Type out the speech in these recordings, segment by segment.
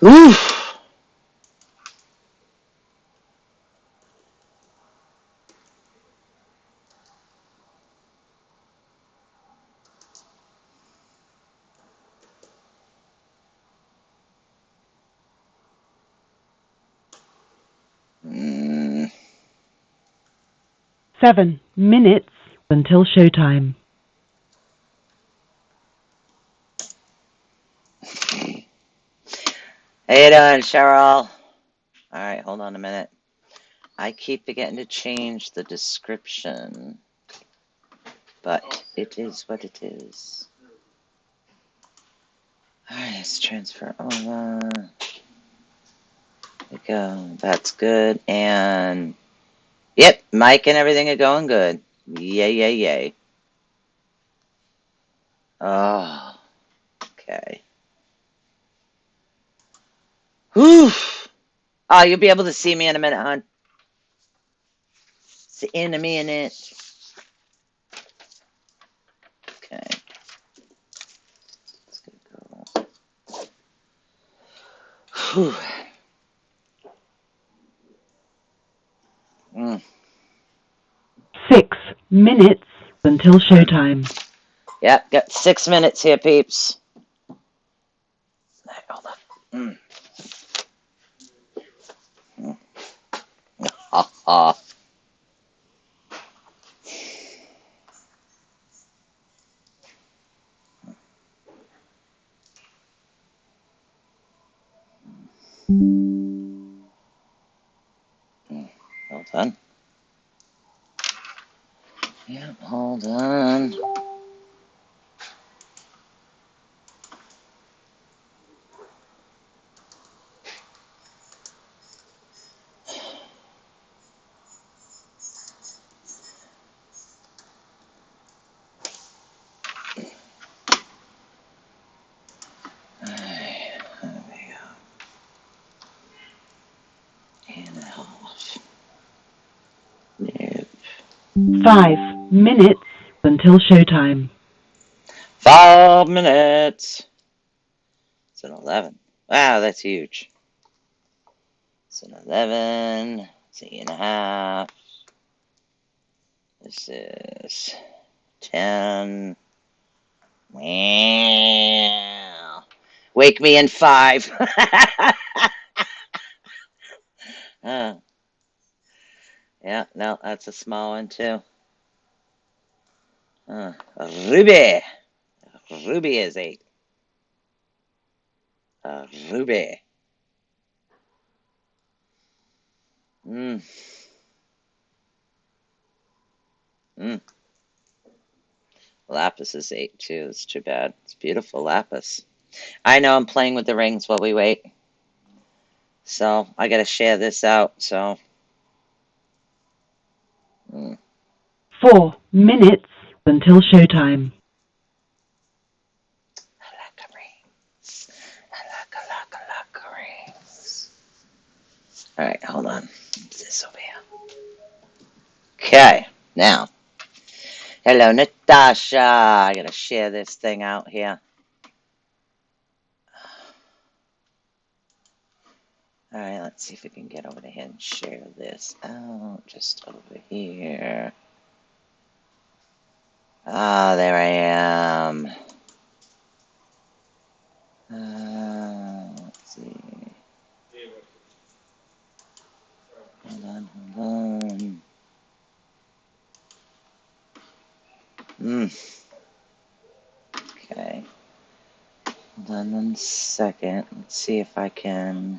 Oof. Mm. 7 minutes until showtime. How you doing, Cheryl? Alright, hold on a minute. I keep forgetting to change the description, but it is what it is. Alright, let's transfer over. There we go. That's good. And yep, Mike and everything are going good. Yay, yay, yay. Oh, okay. Whew. Oh, you'll be able to see me in a minute, hon. See in a minute. Okay. Let's go. Whew. 6 minutes until showtime. Yep, got 6 minutes here, peeps. Right, hold on. Ha ha. Hold on. Yep, hold on. Alright, there we go. And off. Nope. 5 minutes until showtime. 5 minutes. It's an 11. Wow, that's huge. It's an 11. It's 8.5. This is 10. Wow. Wake me in 5. Yeah, no, that's a small one too. Ruby. Ruby is 8. Ruby. Lapis is 8 too. It's too bad. It's beautiful lapis. I know I'm playing with the rings while we wait. So I gotta share this out. So 4 minutes until showtime. I like rings. I like rings. All right, hold on. What's this over here? Okay, now. Hello, Natasha. I gotta share this thing out here. All right, let's see if we can get over here and share this out just over here. Ah, there I am. Let's see. Hold on. Okay. Hold on 1 second. Let's see if I can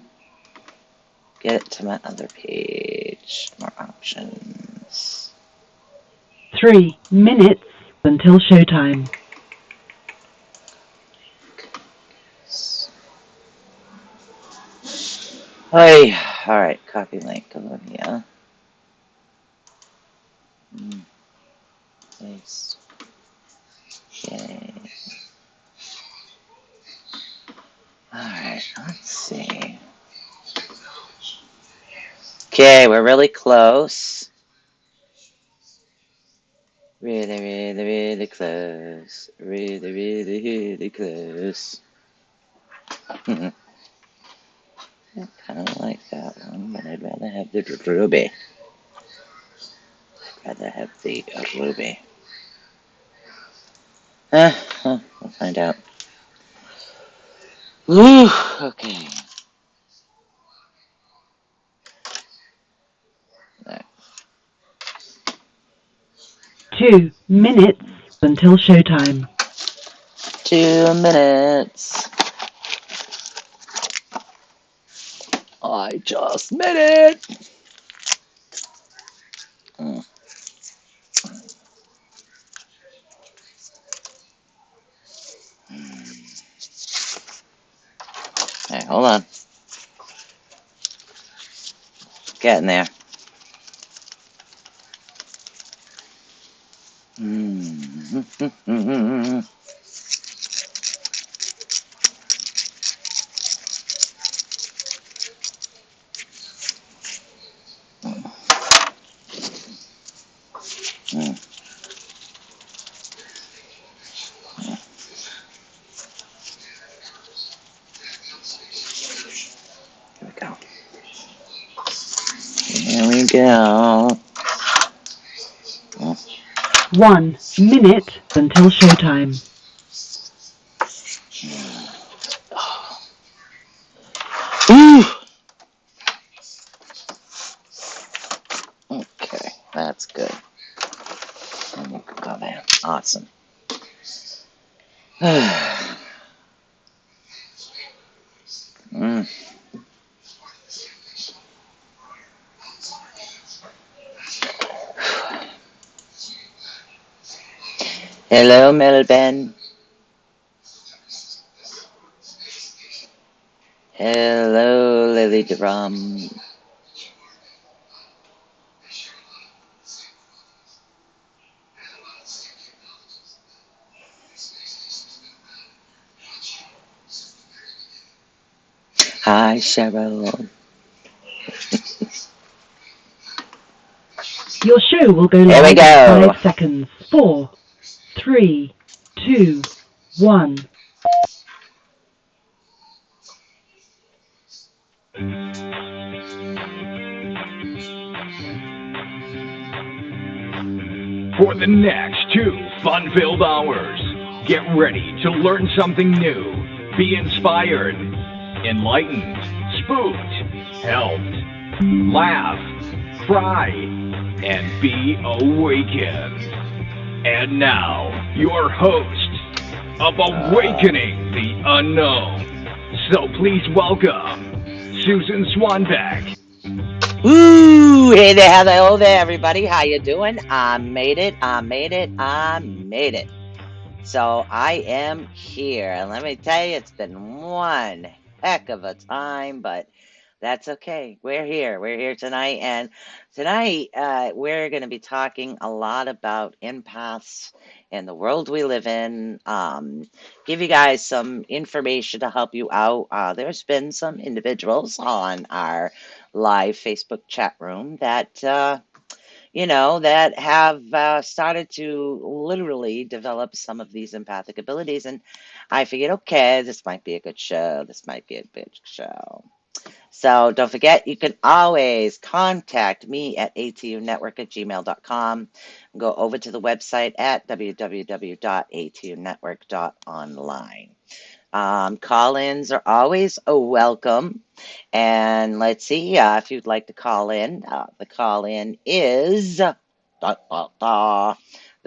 get it to my other page. More options. 3 minutes until showtime. Hey, all right. Copy link. Over here. Paste. Okay. All right. Let's see. Okay, we're really close. Really close. Really close. I kind of like that one, but I'd rather have the ruby. I'd rather have the ruby. We'll find out. Woo, okay. There. 2 minutes until showtime. 2 minutes. I just made it. Mm. Hey, hold on. Getting there. Here we go. Here we go. 1 minute until showtime. Ooh. Okay, that's good. And you can go there. Awesome. Mm. Hello, Melbourne. Hello, Lily Drum. Hi, Cheryl. Your show will go Here we live in go. 5 seconds. 4, 3, 2, 1. For the next 2 fun-filled hours, get ready to learn something new, be inspired, enlightened, spooked, helped, laugh, cry, and be awakened. And now, your host of Awakening the Unknown. So please welcome Susan Swanbeck. Woo! Hey there, hello there, everybody. How you doing? I made it. I made it. I made it. So I am here, and let me tell you, it's been one heck of a time, but that's okay. We're here. We're here tonight, and tonight we're going to be talking a lot about empaths and the world we live in. Give you guys some information to help you out. There's been some individuals on our live Facebook chat room that that have started to literally develop some of these empathic abilities. And I figured, okay, this might be a good show. This might be a good show. So don't forget, you can always contact me at atunetwork@gmail.com. Go over to the website at www.atunetwork.online. Call-ins are always welcome. And let's see, if you'd like to call in, the call-in is, the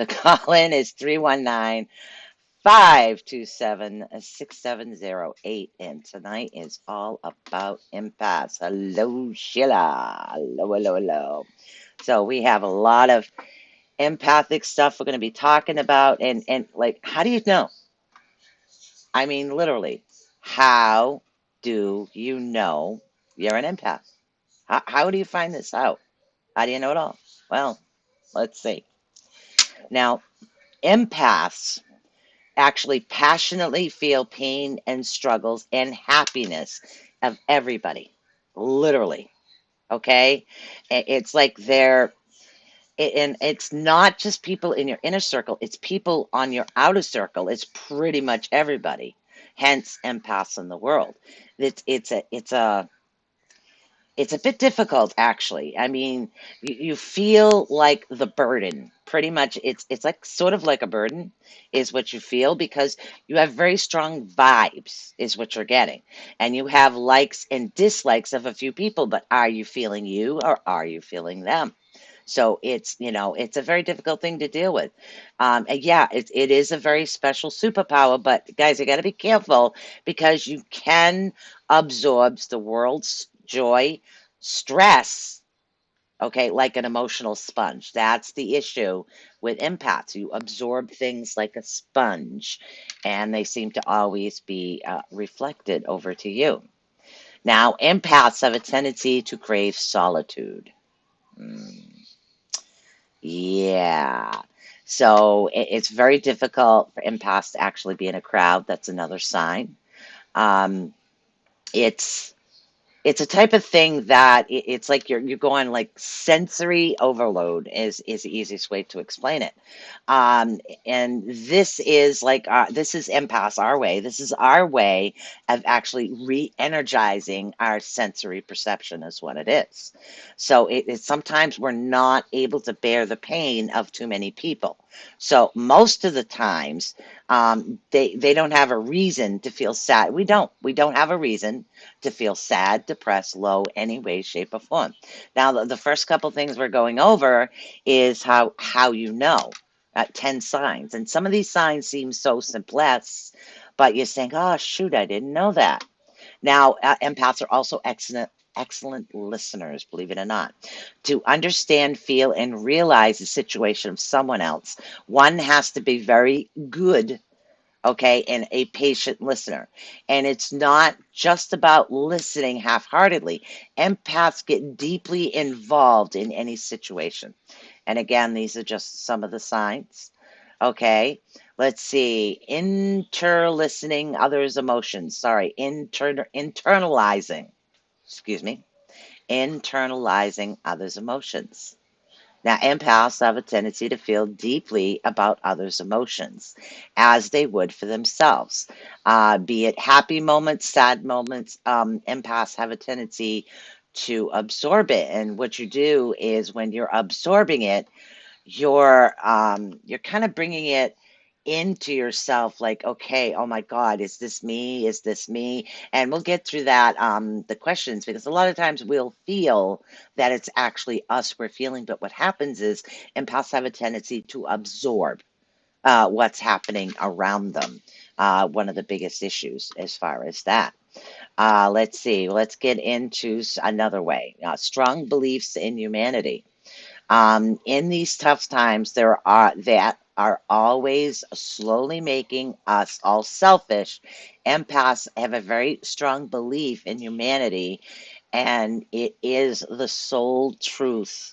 call-in is 319-527-6708. And tonight is all about empaths. Hello, Sheila. Hello, hello, hello. So we have a lot of empathic stuff we're going to be talking about. And like, how do you know? I mean, literally, how do you know you're an empath? How do you find this out? How do you know it all? Well, let's see. Now, empaths actually passionately feel pain and struggles and happiness of everybody, literally. Okay? It's like and it's not just people in your inner circle, it's people on your outer circle. It's pretty much everybody. Hence, empaths in the world. It's a It's a bit difficult, actually. I mean, you feel like the burden. Pretty much, it's like sort of like a burden is what you feel because you have very strong vibes, is what you're getting. And you have likes and dislikes of a few people, but are you feeling you or are you feeling them? So it's a very difficult thing to deal with. And yeah, it is a very special superpower, but guys, you got to be careful because you can absorb the world's joy, stress, okay, like an emotional sponge. That's the issue with empaths. You absorb things like a sponge, and they seem to always be reflected over to you. Now, empaths have a tendency to crave solitude. Mm. Yeah. So it's very difficult for empaths to actually be in a crowd. That's another sign. Um, it's it's a type of thing that it's like you're going like sensory overload is the easiest way to explain it. And this is like this is empaths our way. This is our way of actually re-energizing our sensory perception is what it is. So sometimes we're not able to bear the pain of too many people. So most of the times they don't have a reason to feel sad. We don't have a reason to feel sad, depressed, low, any way, shape, or form. Now, the first couple things we're going over is how you know. 10 signs. And some of these signs seem so simplex, but you're saying, oh, shoot, I didn't know that. Now, empaths are also excellent listeners, believe it or not. To understand, feel, and realize the situation of someone else, one has to be very good, okay, and a patient listener. And it's not just about listening half heartedly. Empaths get deeply involved in any situation. And again, these are just some of the signs. Okay, let's see. Interlistening others' emotions. Sorry, internalizing. Excuse me. Internalizing others' emotions. Now, empaths have a tendency to feel deeply about others' emotions as they would for themselves, be it happy moments, sad moments. Empaths have a tendency to absorb it. And what you do is when you're absorbing it, you're kind of bringing it into yourself like, okay, oh my god, is this me, is this me? And we'll get through that, the questions, because a lot of times we'll feel that it's actually us we're feeling, but what happens is empaths have a tendency to absorb what's happening around them. One of the biggest issues as far as that. Let's see, let's get into another way. Strong beliefs in humanity. In these tough times, there are that are always slowly making us all selfish. Empaths have a very strong belief in humanity, and it is the sole truth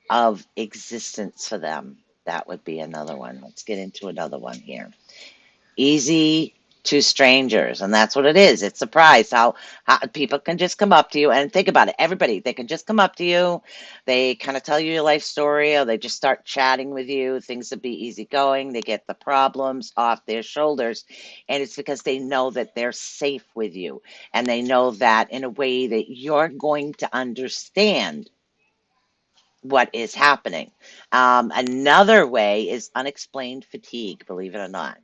of existence for them. That would be another one. Let's get into another one here. Easy to strangers, and that's what it is. It's surprise how people can just come up to you and think about it. Everybody, they can just come up to you, they kind of tell you your life story, or they just start chatting with you. Things will be easygoing. They get the problems off their shoulders, and it's because they know that they're safe with you, and they know that in a way that you're going to understand what is happening. Another way is unexplained fatigue, believe it or not.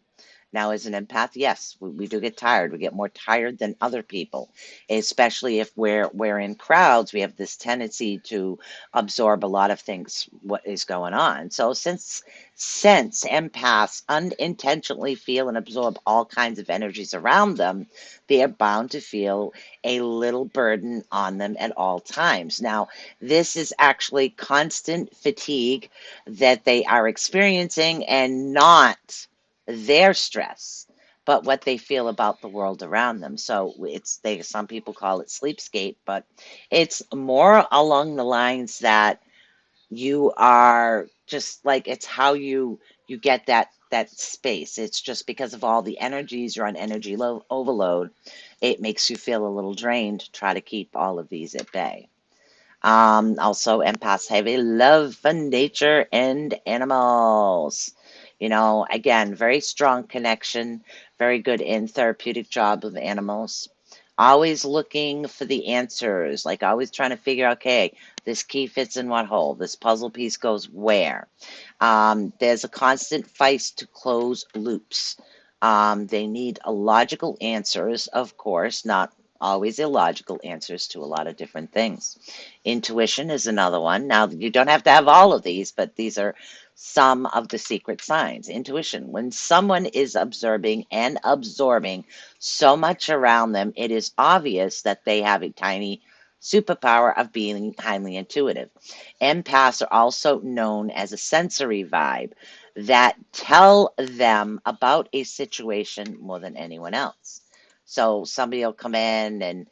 Now, as an empath, yes, we do get tired. We get more tired than other people, especially if we're in crowds. We have this tendency to absorb a lot of things, what is going on. So since empaths unintentionally feel and absorb all kinds of energies around them, they are bound to feel a little burden on them at all times. Now, this is actually constant fatigue that they are experiencing and not their stress, but what they feel about the world around them. So some people call it sleepscape, but it's more along the lines that you are just like it's how you get that space. It's just because of all the energies, you're on energy overload. It makes you feel a little drained. Try to keep all of these at bay. Also, empaths have a love for nature and animals. Again, very strong connection, very good in therapeutic job with animals. always looking for the answers, like always trying to figure out, okay, this key fits in what hole, this puzzle piece goes where. There's a constant fight to close loops. They need a logical answers, of course, not always illogical answers to a lot of different things. Intuition is another one. Now, you don't have to have all of these, but these are some of the secret signs. Intuition, when someone is observing and absorbing so much around them, it is obvious that they have a tiny superpower of being highly intuitive. Empaths are also known as a sensory vibe that tell them about a situation more than anyone else. So somebody will come in and,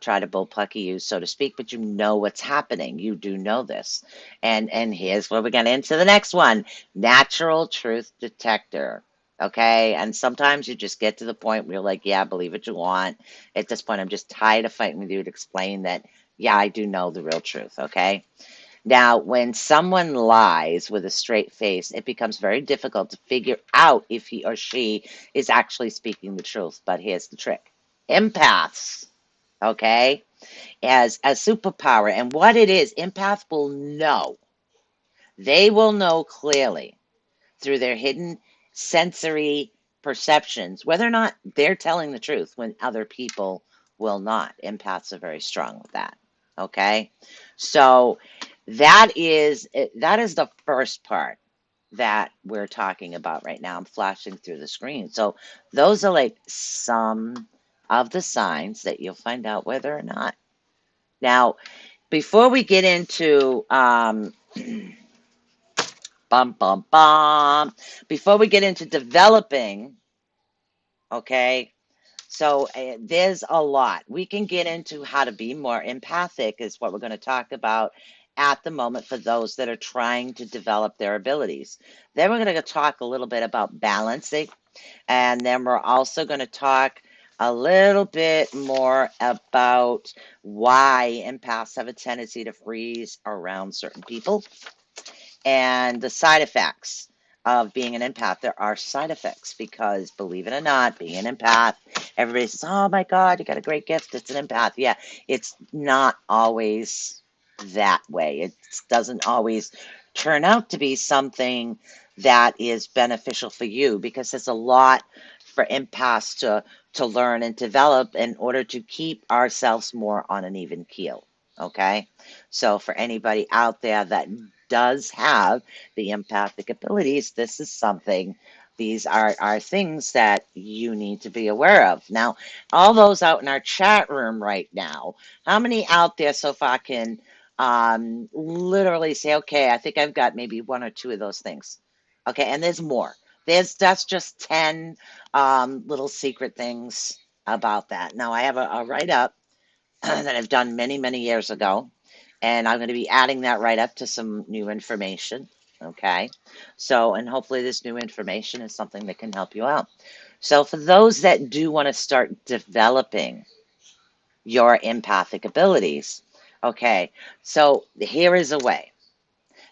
try to bullpucky you, so to speak, but you know what's happening. You do know this. And here's where we're going to into the next one. Natural truth detector. Okay. And sometimes you just get to the point where you're like, yeah, believe what you want. At this point, I'm just tired of fighting with you to explain that, yeah, I do know the real truth. Okay. Now, when someone lies with a straight face, it becomes very difficult to figure out if he or she is actually speaking the truth. But here's the trick. Empaths, okay, as a superpower. And what it is, empaths will know. They will know clearly through their hidden sensory perceptions whether or not they're telling the truth when other people will not. Empaths are very strong with that. Okay. So that is the first part that we're talking about right now. I'm flashing through the screen. So those are like some of the signs that you'll find out whether or not. Now, before we get into bum bum bum, before we get into developing, okay, so there's a lot. We can get into how to be more empathic, is what we're going to talk about at the moment for those that are trying to develop their abilities. Then we're going to talk a little bit about balancing. And then we're also going to talk a little bit more about why empaths have a tendency to freeze around certain people and the side effects of being an empath. There are side effects because, believe it or not, being an empath, everybody says, oh my God, you got a great gift. It's an empath. Yeah, it's not always that way. It doesn't always turn out to be something that is beneficial for you because there's a lot for empaths to learn and develop in order to keep ourselves more on an even keel. Okay. So for anybody out there that does have the empathic abilities, this is something, these are things that you need to be aware of. Now, all those out in our chat room right now, how many out there so far can literally say, okay, I think I've got maybe one or two of those things. Okay, and there's more. That's just 10 little secret things about that. Now, I have a write up that I've done many, many years ago. And I'm going to be adding that right up to some new information. Okay. So, and hopefully this new information is something that can help you out. So, for those that do want to start developing your empathic abilities, okay, so here is a way.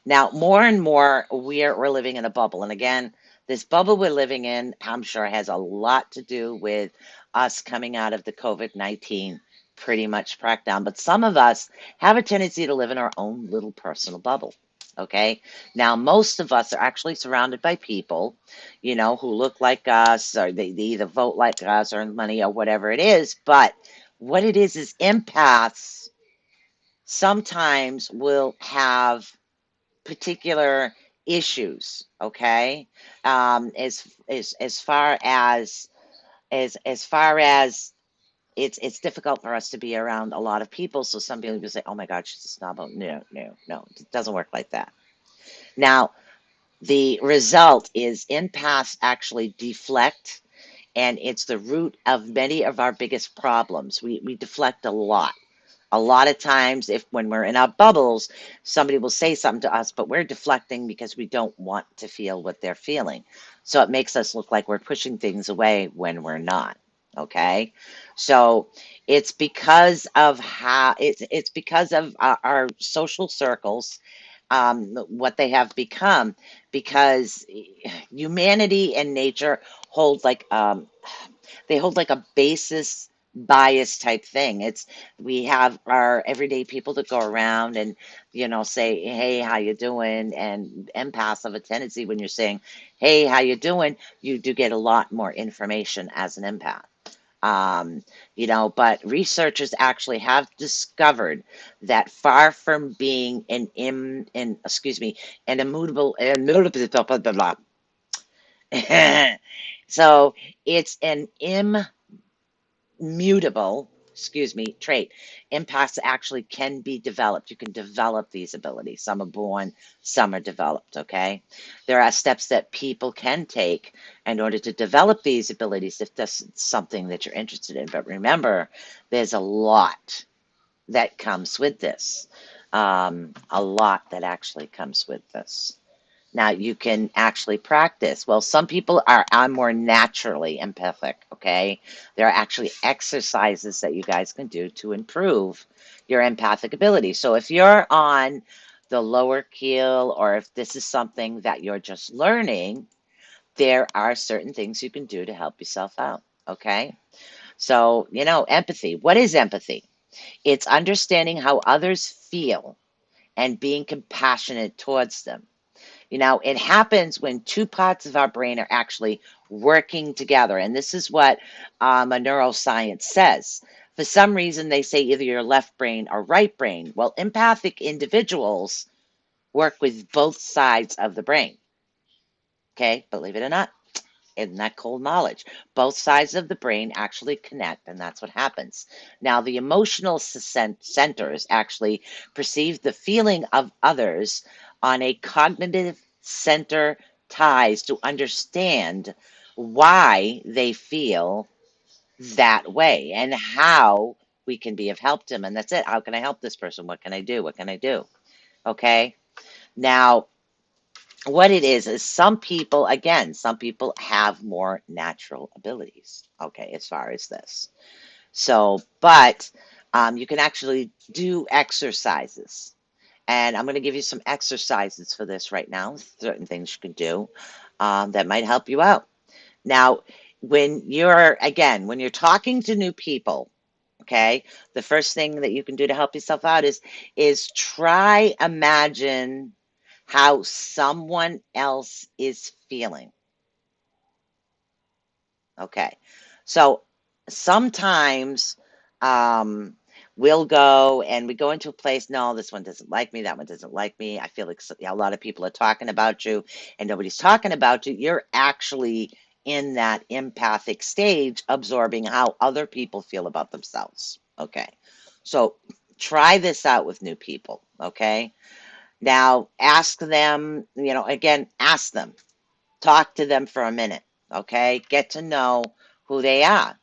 Now, more and more, we're living in a bubble. And again, this bubble we're living in, I'm sure, has a lot to do with us coming out of the COVID-19 pretty much crackdown. But some of us have a tendency to live in our own little personal bubble. Okay. Now, most of us are actually surrounded by people, who look like us, or they either vote like us, earn money, or whatever it is. But what it is empaths sometimes will have particular issues, okay, as far as it's difficult for us to be around a lot of people. So some people say, oh my God, she's a snob. No, no, no, it doesn't work like that. Now, the result is empaths actually deflect, and it's the root of many of our biggest problems. We deflect a lot of times, if when we're in our bubbles, somebody will say something to us, but we're deflecting because we don't want to feel what they're feeling. So it makes us look like we're pushing things away when we're not. Okay. So it's because of how it's because of our social circles, what they have become, because humanity and nature hold like they hold like a basis bias type thing. It's we have our everyday people that go around and say, "Hey, how you doing?" And empaths have a tendency when you're saying, "Hey, how you doing?" You do get a lot more information as an empath. Um, but researchers actually have discovered that far from being an immutable, so it's an immutable, trait. Empaths actually can be developed. You can develop these abilities. Some are born, some are developed, okay? There are steps that people can take in order to develop these abilities if that's something that you're interested in. But remember, there's a lot that comes with this. A lot that actually comes with this. Now you can actually practice. Well, some people are more naturally empathic, okay? There are actually exercises that you guys can do to improve your empathic ability. So if you're on the lower keel or if this is something that you're just learning, there are certain things you can do to help yourself out, okay? So, empathy. What is empathy? It's understanding how others feel and being compassionate towards them. It happens when two parts of our brain are actually working together. And this is what a neuroscience says. For some reason, they say either your left brain or right brain. Well, empathic individuals work with both sides of the brain. Okay, believe it or not. Isn't that cold knowledge? Both sides of the brain actually connect, and that's what happens. Now, the emotional centers actually perceive the feeling of others on a cognitive center ties to understand why they feel that way and how we can be of help to them. And that's it. How can I help this person? What can I do? What can I do? Okay. Now, what it is some people have more natural abilities, okay, as far as this. So, but you can actually do exercises. And I'm going to give you some exercises for this right now, certain things you can do that might help you out. Now, when you're talking to new people, okay, the first thing that you can do to help yourself out is try imagine how someone else is feeling. Okay. So sometimes um, we'll go and we go into a place, no, this one doesn't like me, that one doesn't like me. I feel like a lot of people are talking about you and nobody's talking about you. You're actually in that empathic stage, absorbing how other people feel about themselves. Okay. So try this out with new people. Okay. Now ask them, again, ask them. Talk to them for a minute, okay? Get to know who they are.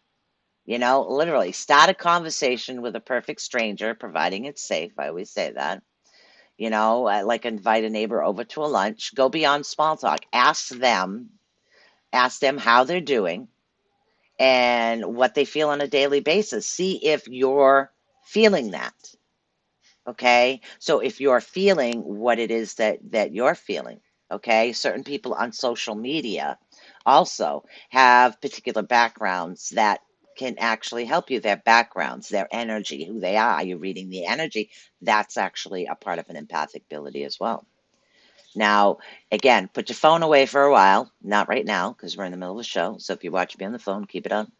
Literally start a conversation with a perfect stranger, providing it's safe. I always say that. Like invite a neighbor over to a lunch. Go beyond small talk. Ask them how they're doing and what they feel on a daily basis. See if you're feeling that. Okay. So if you're feeling what it is that you're feeling, okay, certain people on social media also have particular backgrounds that can actually help you. Their backgrounds, their energy, who they are. You're reading the energy. That's actually a part of an empathic ability as well. Now, again, put your phone away for a while. Not right now, because we're in the middle of a show. So if you watch me on the phone, keep it on,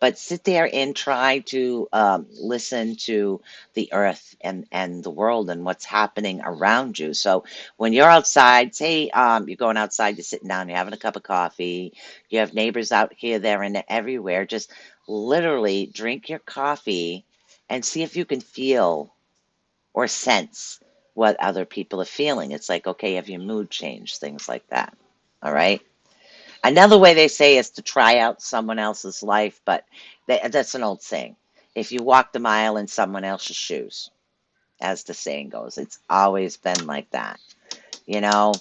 but sit there and try to listen to the earth and the world and what's happening around you. So when you're outside, say you're going outside, you're sitting down, you're having a cup of coffee, you have neighbors out here, there, and everywhere. Just literally drink your coffee and see if you can feel or sense what other people are feeling. It's like, okay, have your mood changed? Things like that. All right. Another way they say is to try out someone else's life, but that's an old saying. If you walk the mile in someone else's shoes, as the saying goes, it's always been like that. You know,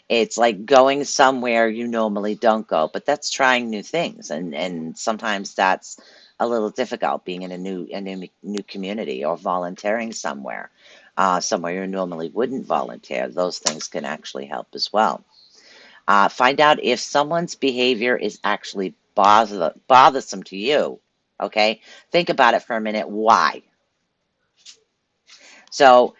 it's like going somewhere you normally don't go, but that's trying new things, and sometimes that's a little difficult being in a new community or volunteering somewhere you normally wouldn't volunteer. Those things can actually help as well. Find out if someone's behavior is actually bothersome to you. Okay, think about it for a minute. Why? So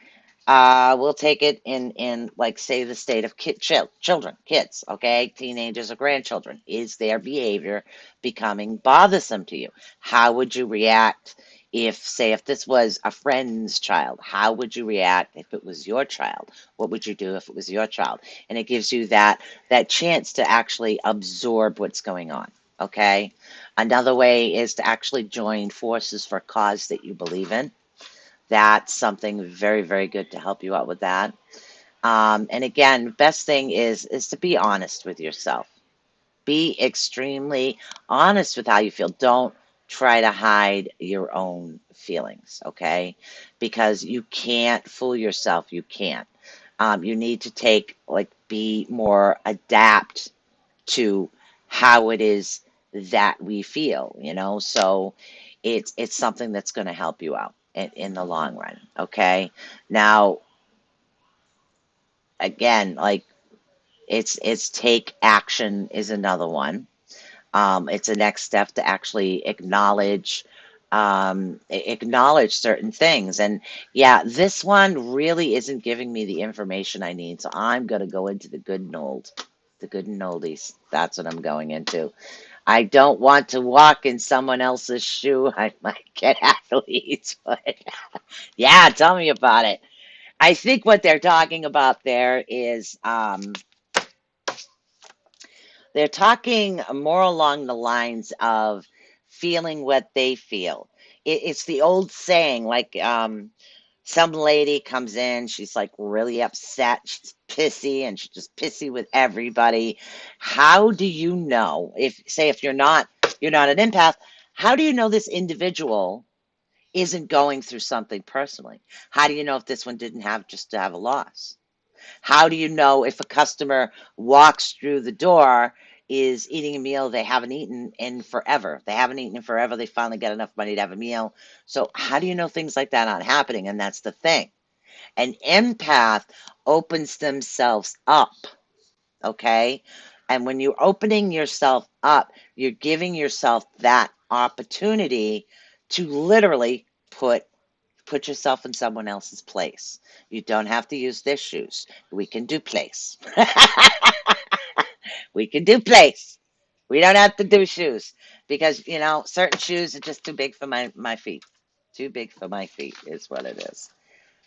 we'll take it in like say the state of children, kids, okay, teenagers or grandchildren. Is their behavior becoming bothersome to you? How would you react if, say, if this was a friend's child? How would you react if it was your child? What would you do if it was your child? And it gives you that chance to actually absorb what's going on. Okay. Another way is to actually join forces for a cause that you believe in. That's something very, very good to help you out with that. And again, best thing is to be honest with yourself. Be extremely honest with how you feel. Don't try to hide your own feelings, okay? Because you can't fool yourself. You can't. You need to be more adapt to how it is that we feel, So it's something that's going to help you out in the long run, okay? Now, again, like it's take action is another one. It's a next step to actually acknowledge certain things. And yeah, this one really isn't giving me the information I need, so I'm going to go into the good and oldies. That's what I'm going into. I don't want to walk in someone else's shoe. I might get athletes, but yeah, tell me about it. I think what they're talking about there is they're talking more along the lines of feeling what they feel. It's the old saying, like some lady comes in, she's like really upset, she's pissy, and she's just pissy with everybody. How do you know if, say, if you're not an empath, how do you know this individual isn't going through something personally? How do you know if this one didn't have just to have a loss? How do you know if a customer walks through the door is eating a meal they haven't eaten in forever? They haven't eaten in forever. They finally get enough money to have a meal. So how do you know things like that aren't happening? And that's the thing. An empath opens themselves up, okay? And when you're opening yourself up, you're giving yourself that opportunity to literally put yourself in someone else's place. You don't have to use their shoes. We can do place. We can do place. We don't have to do shoes because certain shoes are just too big for my feet. Too big for my feet is what it is.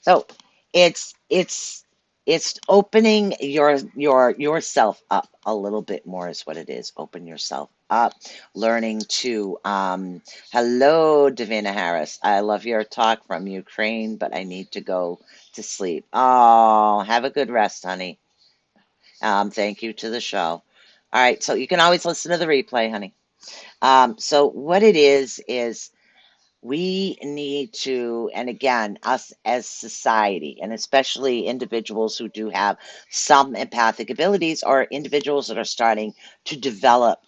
So it's it's it's opening yourself up a little bit more is what it is. Open yourself up, learning to hello, Davina Harris. I love your talk from Ukraine, but I need to go to sleep. Oh, have a good rest, honey. Thank you to the show. All right, so you can always listen to the replay, honey. So what it is we need to, and again, us as society, and especially individuals who do have some empathic abilities, or individuals that are starting to develop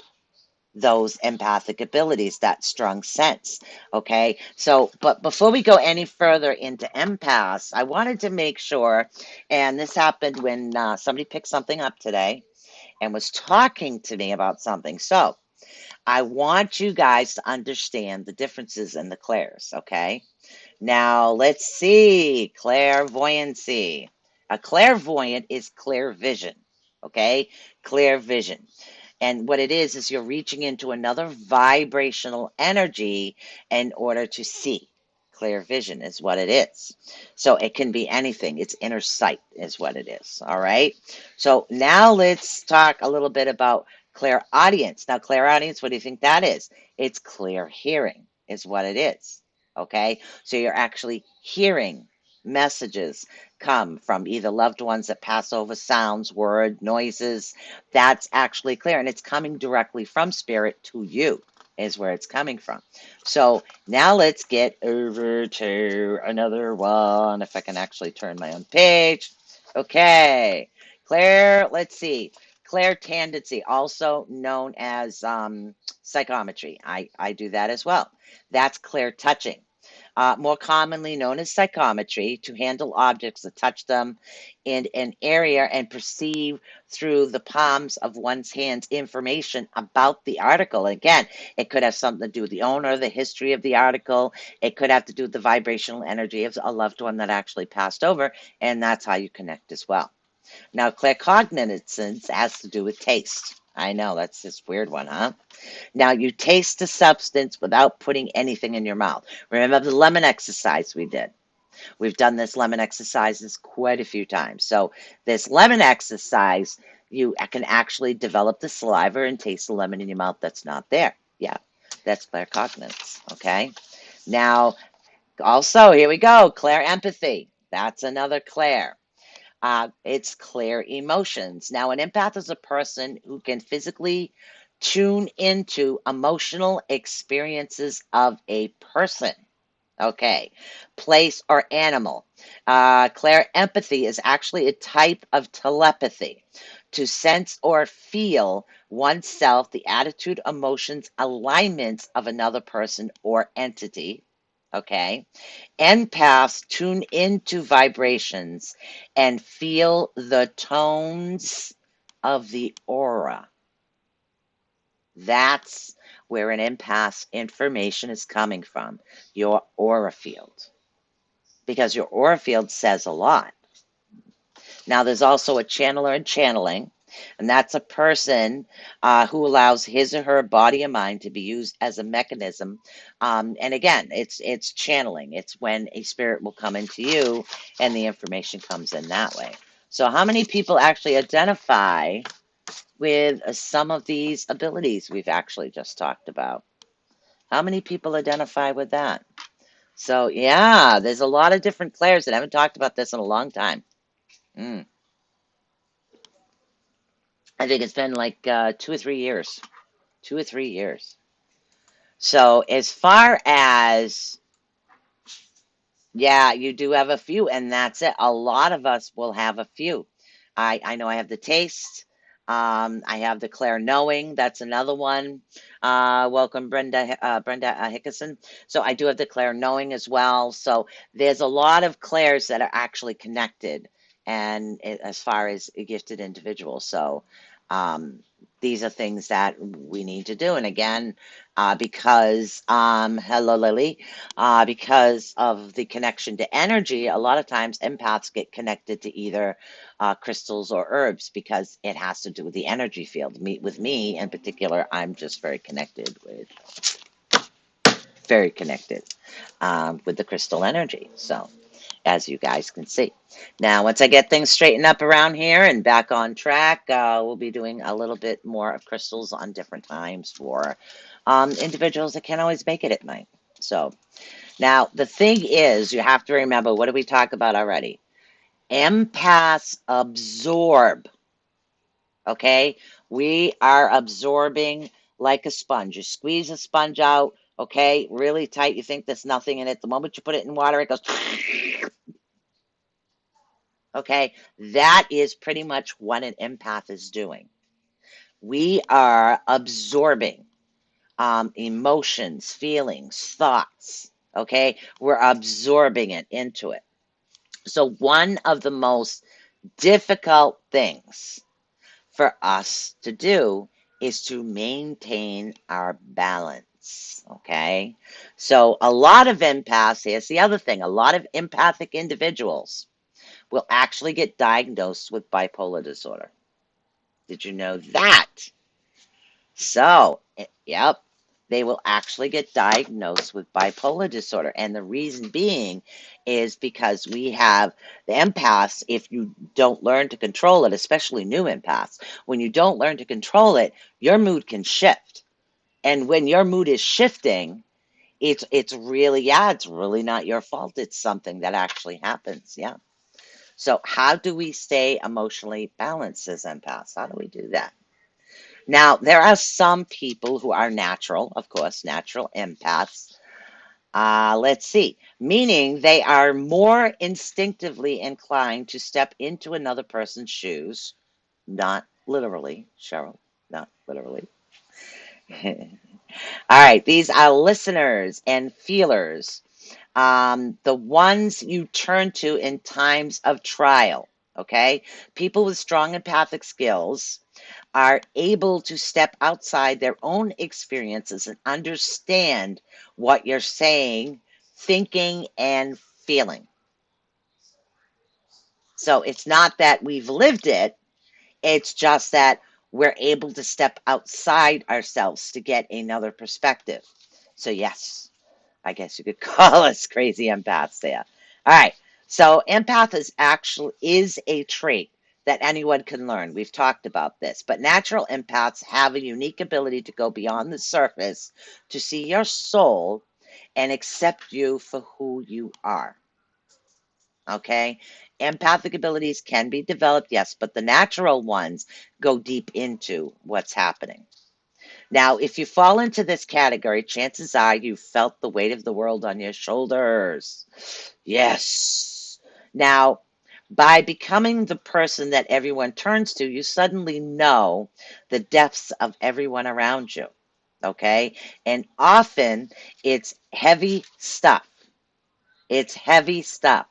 those empathic abilities, that strong sense. Okay. So, but before we go any further into empaths, I wanted to make sure, and this happened when somebody picked something up today and was talking to me about something. So, I want you guys to understand the differences in the clairs, okay? Now, let's see. Clairvoyancy. A clairvoyant is clear vision, okay? Clear vision. And what it is you're reaching into another vibrational energy in order to see. Clear vision is what it is. So it can be anything. It's inner sight is what it is. All right. So now let's talk a little bit about clairaudience. Now, clairaudience, what do you think that is? It's clear hearing is what it is. Okay. So you're actually hearing messages come from either loved ones that pass over sounds, word, noises. That's actually clear. And it's coming directly from spirit to you, is where it's coming from. So now let's get over to another one. If I can actually turn my own page. Okay. Claire, let's see. Claire tendency, also known as psychometry. I do that as well. That's clear touching. more commonly known as psychometry, to handle objects, to touch them in an area and perceive through the palms of one's hands information about the article. Again, it could have something to do with the owner, the history of the article. It could have to do with the vibrational energy of a loved one that actually passed over, and that's how you connect as well. Now, claircognizance has to do with taste. I know, that's this weird one, huh? Now, you taste the substance without putting anything in your mouth. Remember the lemon exercise we did? We've done this lemon exercises quite a few times. So, this lemon exercise, you can actually develop the saliva and taste the lemon in your mouth that's not there. Yeah, that's claircognizance. Okay. Now, also, here we go, clair empathy. That's another clair. It's clear emotions. Now, an empath is a person who can physically tune into emotional experiences of a person, okay, place, or animal. Clear empathy is actually a type of telepathy to sense or feel oneself, the attitude, emotions, alignments of another person or entity. Okay. Empaths tune into vibrations and feel the tones of the aura. That's where an empath's information is coming from, your aura field, because your aura field says a lot. Now, there's also a channeler and channeling, and that's a person who allows his or her body and mind to be used as a mechanism. And again, it's channeling. It's when a spirit will come into you, and the information comes in that way. So, how many people actually identify with some of these abilities we've actually just talked about? How many people identify with that? So, yeah, there's a lot of different clairs that haven't talked about this in a long time. Mm. I think it's been like 2 or 3 years. 2 or 3 years. So as far as, yeah, you do have a few, and that's it. A lot of us will have a few. I know I have the taste. I have the Claire knowing. That's another one. Welcome, Brenda Hickerson. So I do have the Claire knowing as well. So there's a lot of Claires that are actually connected, and as far as gifted individuals. So um, these are things that we need to do. And again, because hello, Lily, because of the connection to energy, a lot of times empaths get connected to either crystals or herbs because it has to do with the energy field. With me in particular, I'm just very connected with the crystal energy. So, as you guys can see. Now, once I get things straightened up around here and back on track, we'll be doing a little bit more of crystals on different times for individuals that can't always make it at night. So, now the thing is, you have to remember, what did we talk about already? Empaths absorb, okay? We are absorbing like a sponge. You squeeze a sponge out, okay, really tight. You think there's nothing in it. The moment you put it in water, it goes, okay? That is pretty much what an empath is doing. We are absorbing emotions, feelings, thoughts, okay? We're absorbing it into it. So, one of the most difficult things for us to do is to maintain our balance. Okay. So, a lot of empaths, here's the other thing, a lot of empathic individuals will actually get diagnosed with bipolar disorder. Did you know that? So, yep, they will actually get diagnosed with bipolar disorder. And the reason being is because we have the empaths, if you don't learn to control it, especially new empaths, when you don't learn to control it, your mood can shift. And when your mood is shifting, it's really, yeah, it's really not your fault. It's something that actually happens. Yeah. So how do we stay emotionally balanced as empaths? How do we do that? Now, there are some people who are natural, of course, natural empaths. Let's see, meaning they are more instinctively inclined to step into another person's shoes, not literally, Cheryl, not literally. All right, these are listeners and feelers. The ones you turn to in times of trial. Okay, people with strong empathic skills are able to step outside their own experiences and understand what you're saying, thinking, and feeling. So it's not that we've lived it, it's just that we're able to step outside ourselves to get another perspective. So, yes, I guess you could call us crazy empaths there. All right. So empath is a trait that anyone can learn. We've talked about this, but natural empaths have a unique ability to go beyond the surface to see your soul and accept you for who you are. Okay. Empathic abilities can be developed, yes, but the natural ones go deep into what's happening. Now, if you fall into this category, chances are you felt the weight of the world on your shoulders. Yes. Now, by becoming the person that everyone turns to, you suddenly know the depths of everyone around you. Okay. And often it's heavy stuff. It's heavy stuff.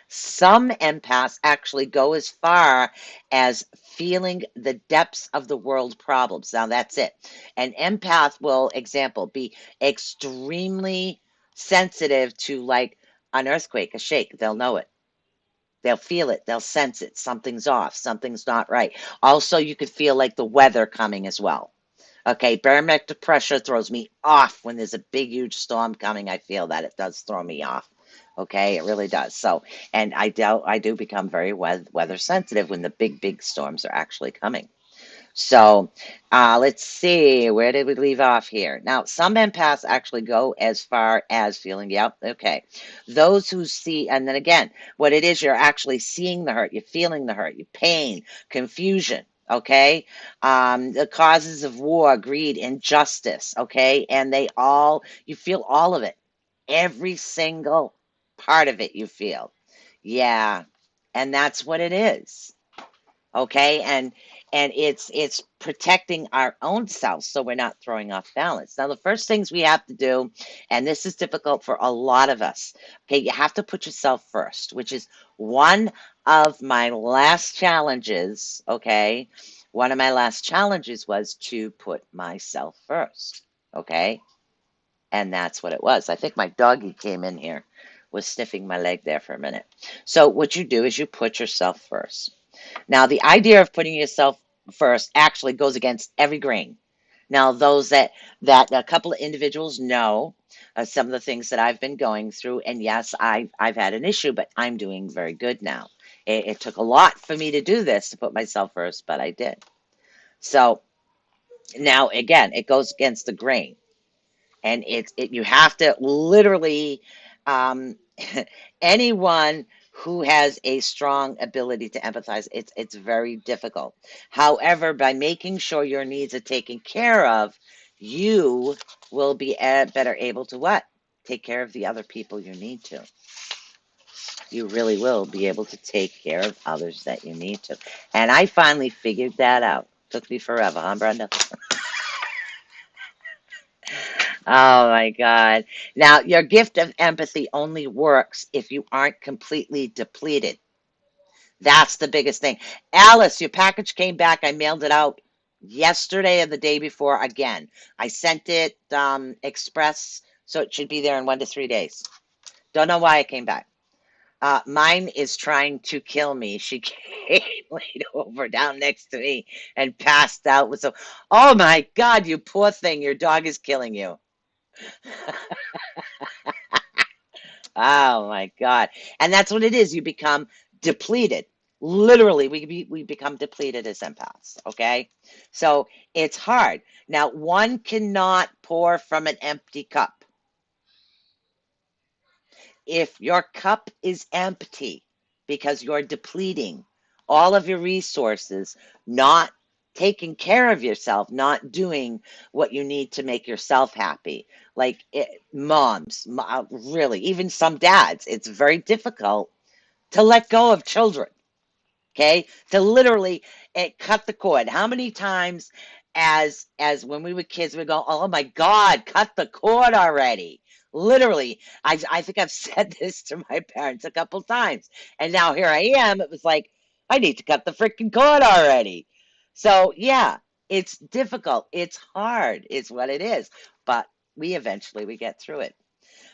Some empaths actually go as far as feeling the depths of the world problems. Now, that's it. An empath will, example, be extremely sensitive to like an earthquake, a shake. They'll know it. They'll feel it. They'll sense it. Something's off. Something's not right. Also, you could feel like the weather coming as well. Okay, barometric pressure throws me off when there's a big, huge storm coming. I feel that it does throw me off. Okay, it really does. So, and I do become very weather sensitive when the big, big storms are actually coming. So, let's see, where did we leave off here? Now, some empaths actually go as far as feeling, yep, okay. Those who see, and then again, what it is, you're actually seeing the hurt, you're feeling the hurt, your pain, confusion, okay? The causes of war, greed, injustice, okay? And you feel all of it. Every single part of it you feel. Yeah, and that's what it is. Okay, and it's protecting our own selves so we're not throwing off balance. Now the first things we have to do, and this is difficult for a lot of us, okay, you have to put yourself first, which is one of my last challenges. Okay, one of my last challenges was to put myself first. Okay, and that's what it was. I think my doggy came in here, was sniffing my leg there for a minute. So what you do is you put yourself first. Now, the idea of putting yourself first actually goes against every grain. Now, those that a couple of individuals know some of the things that I've been going through, and yes, I've had an issue, but I'm doing very good now. It took a lot for me to do this to put myself first, but I did. So now again, it goes against the grain, and you have to literally um, anyone who has a strong ability to empathize, it's very difficult. However, by making sure your needs are taken care of, you will be better able to what? Take care of the other people you need to. You really will be able to take care of others that you need to. And I finally figured that out. Took me forever, huh, Brenda? Oh my God. Now, your gift of empathy only works if you aren't completely depleted. That's the biggest thing. Alice, your package came back. I mailed it out yesterday or the day before again. I sent it express, so it should be there in 1 to 3 days. Don't know why it came back. Mine is trying to kill me. She came laid over down next to me and passed out with oh my God, you poor thing. Your dog is killing you. Oh my God. And that's what it is. You become depleted. Literally, we become depleted as empaths. Okay. So it's hard. Now, one cannot pour from an empty cup. If your cup is empty because you're depleting all of your resources, not taking care of yourself, not doing what you need to make yourself happy, like moms, really, even some dads, it's very difficult to let go of children. Okay, to literally cut the cord. How many times as when we were kids we go, oh my God, cut the cord already. Literally, I think I've said this to my parents a couple times. And now here I am. It was like, I need to cut the freaking cord already. So, yeah, it's difficult. It's hard, is what it is. But we get through it.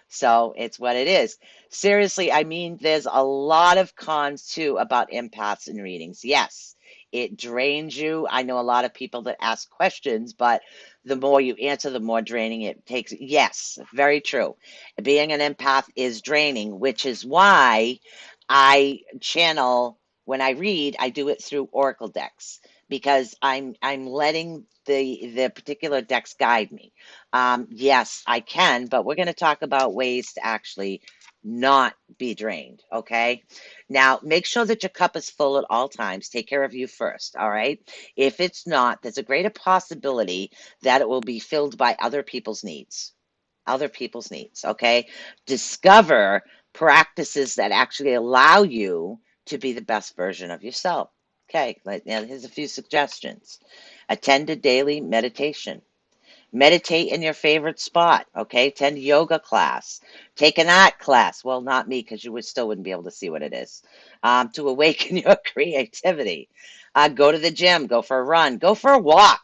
So it's what it is. Seriously, I mean, there's a lot of cons too about empaths and readings. Yes, it drains you. I know a lot of people that ask questions, but the more you answer, the more draining it takes. Yes, very true. Being an empath is draining, which is why I channel when I read, I do it through Oracle decks because I'm letting the particular decks guide me. Yes, I can, but we're going to talk about ways to actually not be drained. Okay. Now, make sure that your cup is full at all times. Take care of you first. All right. If it's not, there's a greater possibility that it will be filled by other people's needs. Other people's needs. Okay. Discover practices that actually allow you to be the best version of yourself. Okay. Now, here's a few suggestions. Attend a daily meditation. Meditate in your favorite spot, okay? Attend yoga class. Take an art class. Well, not me, because you would still wouldn't be able to see what it is. To awaken your creativity. Go to the gym. Go for a run. Go for a walk.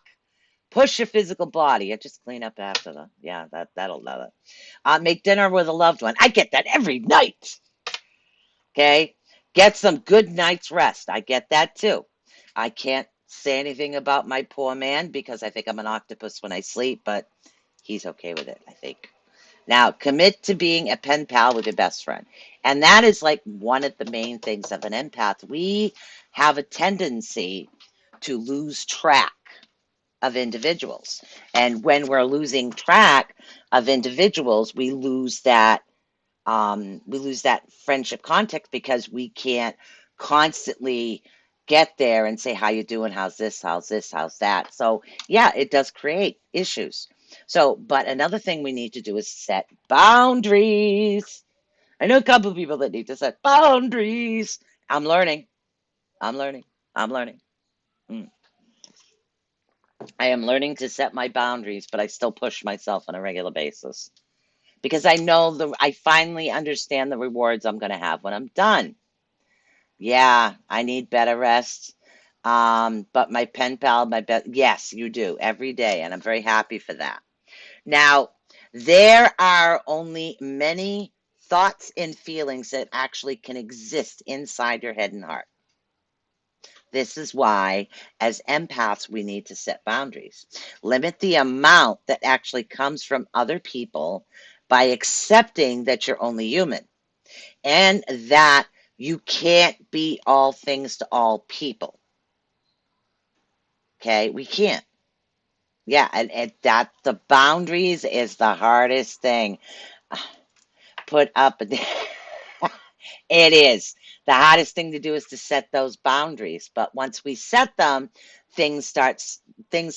Push your physical body and just clean up after them. Yeah, that'll love it. Make dinner with a loved one. I get that every night. Okay. Get some good night's rest. I get that too. I can't say anything about my poor man because I think I'm an octopus when I sleep, but he's okay with it, I think. Now, commit to being a pen pal with your best friend. And that is like one of the main things of an empath. We have a tendency to lose track of individuals. And when we're losing track of individuals, we lose that friendship context because we can't constantly get there and say how you doing, how's this, how's that. So yeah, it does create issues. So, but another thing we need to do is set boundaries. I know a couple of people that need to set boundaries. I'm learning. I'm learning. I'm learning. Mm. I am learning to set my boundaries, but I still push myself on a regular basis because I know I finally understand the rewards I'm going to have when I'm done. Yeah, I need better rest. But my pen pal, yes, you do every day, and I'm very happy for that. Now, there are only many thoughts and feelings that actually can exist inside your head and heart. This is why, as empaths, we need to set boundaries. Limit the amount that actually comes from other people by accepting that you're only human and that you can't be all things to all people. Okay, we can't. Yeah, and that the boundaries is the hardest thing. Put up. It is. The hardest thing to do is to set those boundaries. But once we set them, things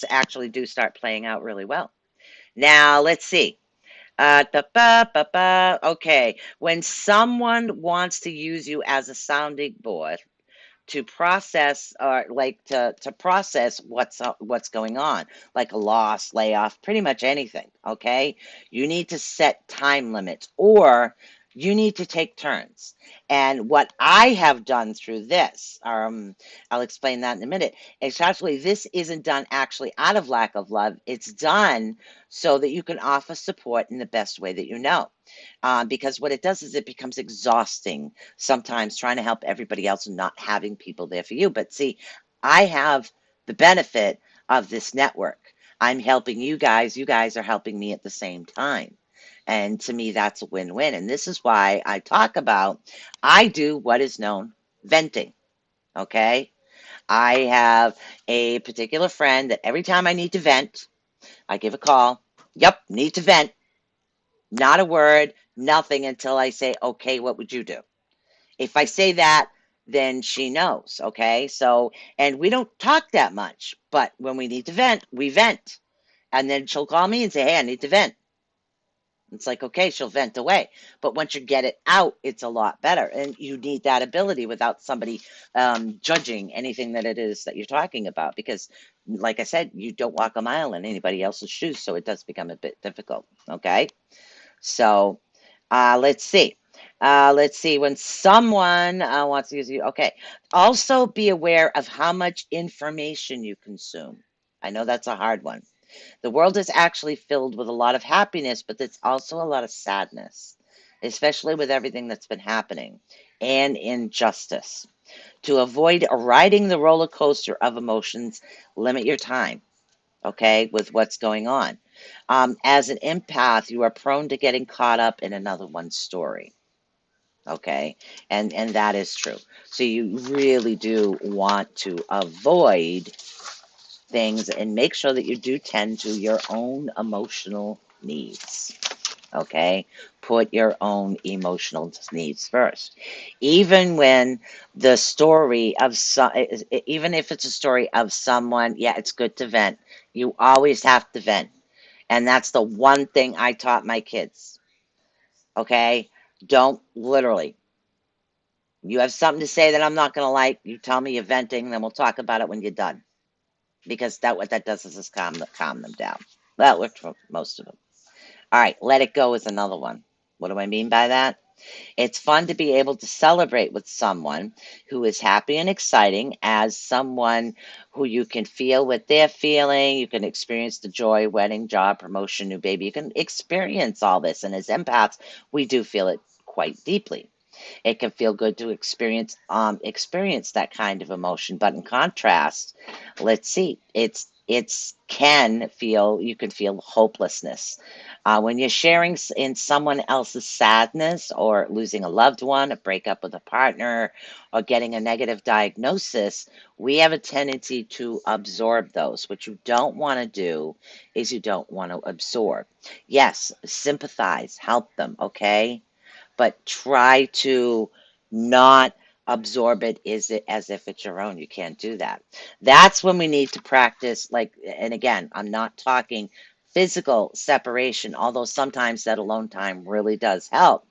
actually do start playing out really well. Now, let's see. Okay, when someone wants to use you as a sounding board, to process or like to process what's going on, like a loss, layoff, pretty much anything. Okay, you need to set time limits, or you need to take turns. And what I have done through this, I'll explain that in a minute. It's actually, this isn't done actually out of lack of love. It's done so that you can offer support in the best way that you know. Because what it does is it becomes exhausting sometimes trying to help everybody else and not having people there for you. But see, I have the benefit of this network. I'm helping you guys are helping me at the same time. And to me, that's a win win. And this is why I talk about I do what is known venting. Okay. I have a particular friend that every time I need to vent, I give a call. Yep, need to vent. Not a word, nothing until I say, okay, what would you do? If I say that, then she knows. Okay. So, and we don't talk that much, but when we need to vent, we vent. And then she'll call me and say, hey, I need to vent. It's like, okay, she'll vent away. But once you get it out, it's a lot better. And you need that ability without somebody judging anything that it is that you're talking about. Because, like I said, you don't walk a mile in anybody else's shoes. So it does become a bit difficult. Okay. So let's see. Let's see. When someone wants to use you, okay. Also be aware of how much information you consume. I know that's a hard one. The world is actually filled with a lot of happiness, but there's also a lot of sadness, especially with everything that's been happening and injustice. To avoid riding the roller coaster of emotions, limit your time, okay, with what's going on. As an empath, you are prone to getting caught up in another one's story, okay, and that is true. So you really do want to avoid things and make sure that you do tend to your own emotional needs. Okay, put your own emotional needs first. Even when the story of some, even if it's a story of someone, yeah, it's good to vent. You always have to vent, and that's the one thing I taught my kids. Okay, don't literally. You have something to say that I'm not going to like. You tell me you're venting, then we'll talk about it when you're done. Because that what that does is just calm them down. That worked for most of them. All right, let it go is another one. What do I mean by that? It's fun to be able to celebrate with someone who is happy and exciting, as someone who you can feel what they're feeling. You can experience the joy, wedding, job, promotion, new baby. You can experience all this. And as empaths, we do feel it quite deeply. It can feel good to experience that kind of emotion. But in contrast, let's see, it's can feel you can feel hopelessness when you're sharing in someone else's sadness or losing a loved one, a breakup with a partner, or getting a negative diagnosis. We have a tendency to absorb those. What you don't want to do is you don't want to absorb. Yes, sympathize, help them, okay, but try to not absorb it is it as if it's your own. You can't do that. That's when we need to practice, like, and again, I'm not talking physical separation, although sometimes that alone time really does help.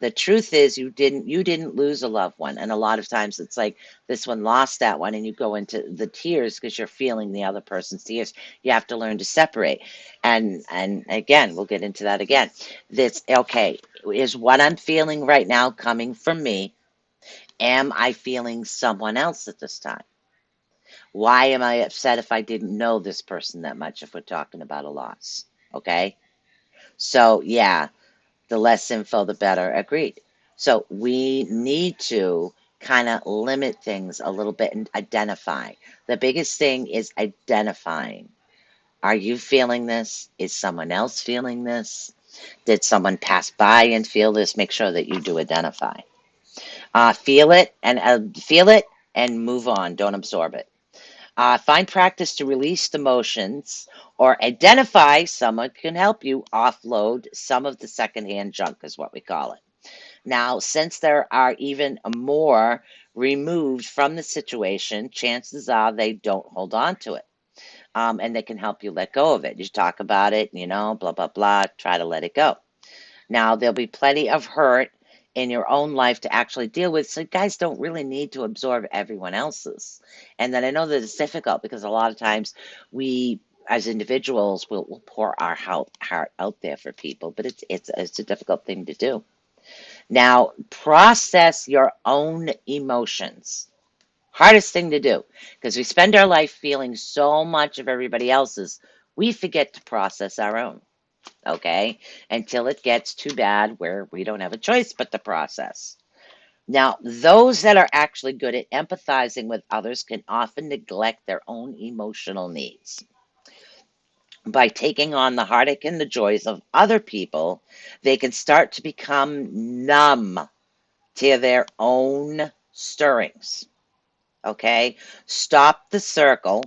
The truth is you didn't lose a loved one, and a lot of times it's like this one lost that one, and you go into the tears because you're feeling the other person's tears. You have to learn to separate, and again, we'll get into that again. This okay, is what I'm feeling right now coming from me? Am I feeling someone else at this time? Why am I upset if I didn't know this person that much, if we're talking about a loss? Okay. So, yeah, the less info, the better. Agreed. So, we need to kind of limit things a little bit and identify. The biggest thing is identifying. Are you feeling this? Is someone else feeling this? Did someone pass by and feel this? Make sure that you do identify. Feel it and move on. Don't absorb it. Find practice to release the emotions or identify someone can help you offload some of the secondhand junk, is what we call it. Now, since there are even more removed from the situation, chances are they don't hold on to it. And they can help you let go of it. You talk about it, blah, blah, blah, try to let it go. Now, there'll be plenty of hurt in your own life to actually deal with. So, guys don't really need to absorb everyone else's. And then I know that it's difficult because a lot of times we, as individuals, will pour our heart out there for people, but it's a difficult thing to do. Now, process your own emotions. Hardest thing to do because we spend our life feeling so much of everybody else's, we forget to process our own, okay? Until it gets too bad where we don't have a choice but to process. Now, those that are actually good at empathizing with others can often neglect their own emotional needs. By taking on the heartache and the joys of other people, they can start to become numb to their own stirrings. Okay? Stop the circle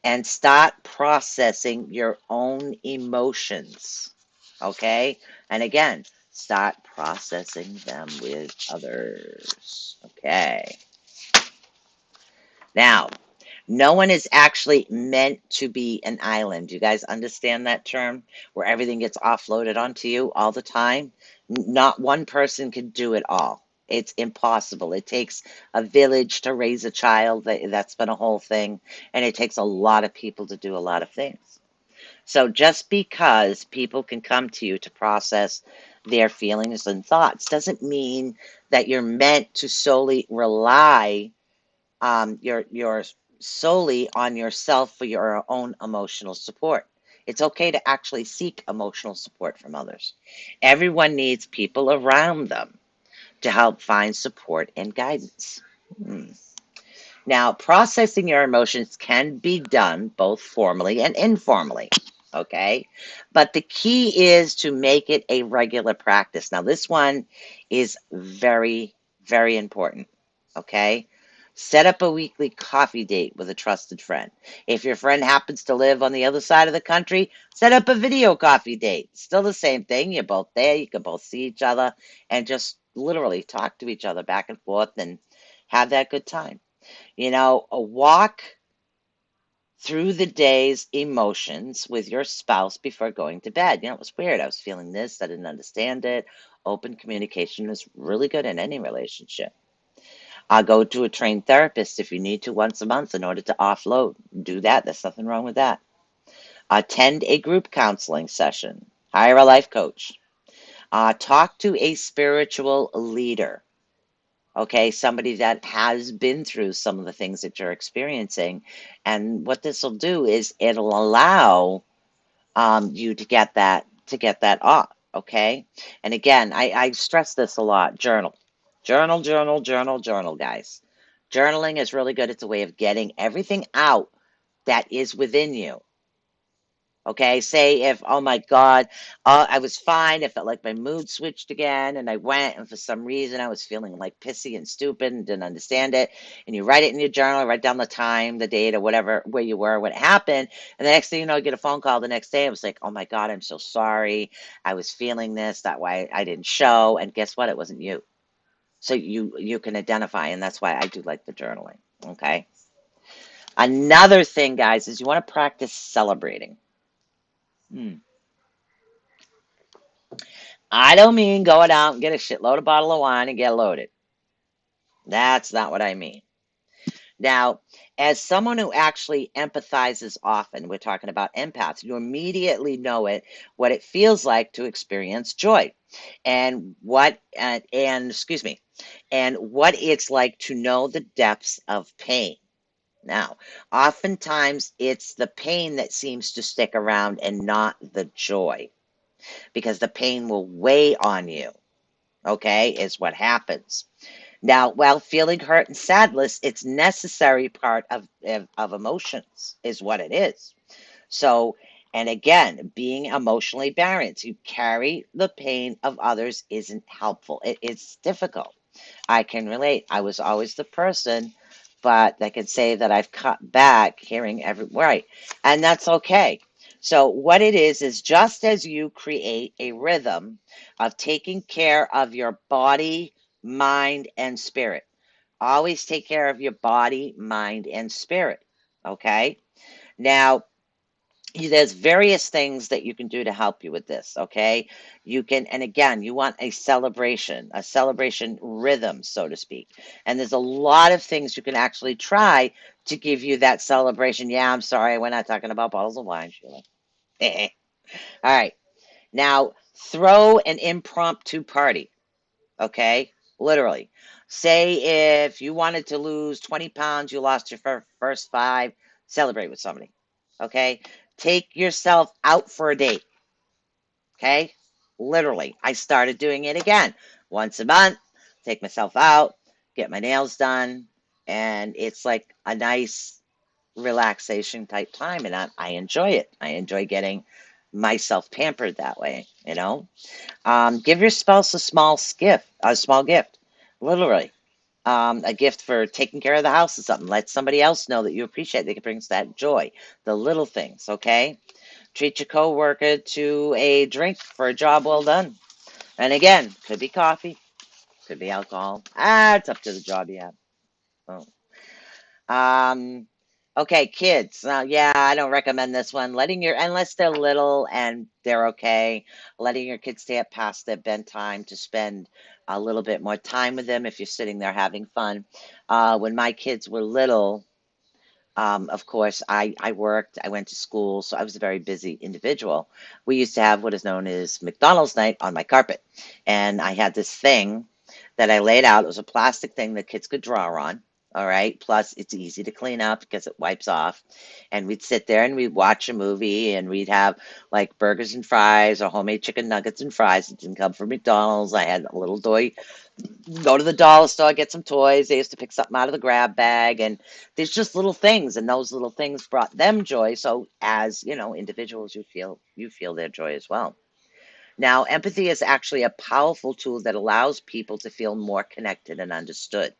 and start processing your own emotions. Okay? And again, start processing them with others. Okay. Now, no one is actually meant to be an island. You guys understand that term where everything gets offloaded onto you all the time? Not one person can do it all. It's impossible. It takes a village to raise a child. That's been a whole thing. And it takes a lot of people to do a lot of things. So just because people can come to you to process their feelings and thoughts doesn't mean that you're meant to solely rely your solely on yourself for your own emotional support. It's okay to actually seek emotional support from others. Everyone needs people around them to help find support and guidance. Hmm. Now, processing your emotions can be done both formally and informally. Okay. But the key is to make it a regular practice. Now, this one is very, very important. Okay. Set up a weekly coffee date with a trusted friend. If your friend happens to live on the other side of the country, set up a video coffee date. Still the same thing. You're both there. You can both see each other and just literally talk to each other back and forth and have that good time. A walk through the day's emotions with your spouse before going to bed. It was weird. I was feeling this. I didn't understand it. Open communication is really good in any relationship. Go to a trained therapist if you need to once a month in order to offload. Do that. There's nothing wrong with that. Attend a group counseling session. Hire a life coach. Talk to a spiritual leader. Okay, somebody that has been through some of the things that you're experiencing. And what this will do is it'll allow you to get that off. Okay. And again, I stress this a lot. Journal, journal, journal, journal, guys. Journaling is really good. It's a way of getting everything out that is within you. Okay, say if, oh my God, I was fine. I felt like my mood switched again, and I went, and for some reason I was feeling like pissy and stupid and didn't understand it. And you write it in your journal, write down the time, the date, or whatever, where you were, what happened. And the next thing you know, you get a phone call the next day. I was like, oh my God, I'm so sorry. I was feeling this. That why I didn't show. And guess what? It wasn't you. So you can identify, and that's why I do like the journaling. Okay. Another thing, guys, is you want to practice celebrating. Hmm. I don't mean going out and get a shitload of bottle of wine and get loaded. That's not what I mean. Now, as someone who actually empathizes often, we're talking about empaths, you immediately know what it feels like to experience joy, and excuse me, and what it's like to know the depths of pain. Now, oftentimes it's the pain that seems to stick around and not the joy, because the pain will weigh on you. Okay, is what happens. Now, while feeling hurt and sadness, it's necessary part of emotions, is what it is. So, and again, being emotionally balanced, you carry the pain of others isn't helpful. It's difficult. I can relate. I was always the person, but I can say that I've cut back hearing every right, and that's okay. So what it is just as you create a rhythm of taking care of your body, mind, and spirit. Always take care of your body, mind, and spirit. Okay. Now, there's various things that you can do to help you with this. Okay, you can, and again, you want a celebration rhythm, so to speak. And there's a lot of things you can actually try to give you that celebration. Yeah, I'm sorry, we're not talking about bottles of wine, Sheila. All right, now throw an impromptu party. Okay, literally, say if you wanted to lose 20 pounds, you lost your first five, celebrate with somebody. Okay, take yourself out for a date. Okay, literally, I started doing it again once a month. Take myself out, get my nails done, and it's like a nice relaxation type time, and I enjoy it. I enjoy getting myself pampered that way. Give your spouse a small gift, literally. A gift for taking care of the house or something. Let somebody else know that you appreciate it. It brings that joy. The little things, okay? Treat your coworker to a drink for a job well done. And again, could be coffee, could be alcohol. It's up to the job you have. Oh. Um, okay, kids. Yeah, I don't recommend this one. Unless they're little and they're okay, letting your kids stay up past their bedtime to spend a little bit more time with them if you're sitting there having fun. When my kids were little, Of course, I worked, I went to school, so I was a very busy individual. We used to have what is known as McDonald's night on my carpet. And I had this thing that I laid out. It was a plastic thing that kids could draw on. All right. Plus, it's easy to clean up because it wipes off. And we'd sit there and we'd watch a movie and we'd have like burgers and fries or homemade chicken nuggets and fries. It didn't come from McDonald's. I had a little toy, go to the dollar store, get some toys. They used to pick something out of the grab bag, and there's just little things, and those little things brought them joy. So, as you know, individuals, you feel their joy as well. Now, empathy is actually a powerful tool that allows people to feel more connected and understood.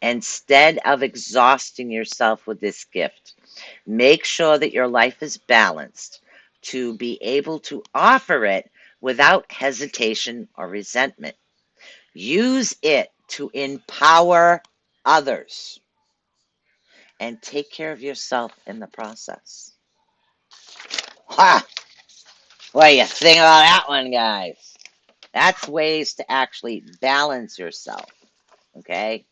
Instead of exhausting yourself with this gift, make sure that your life is balanced to be able to offer it without hesitation or resentment. Use it to empower others and take care of yourself in the process. Ha! What do you think about that one, guys? That's ways to actually balance yourself. Okay?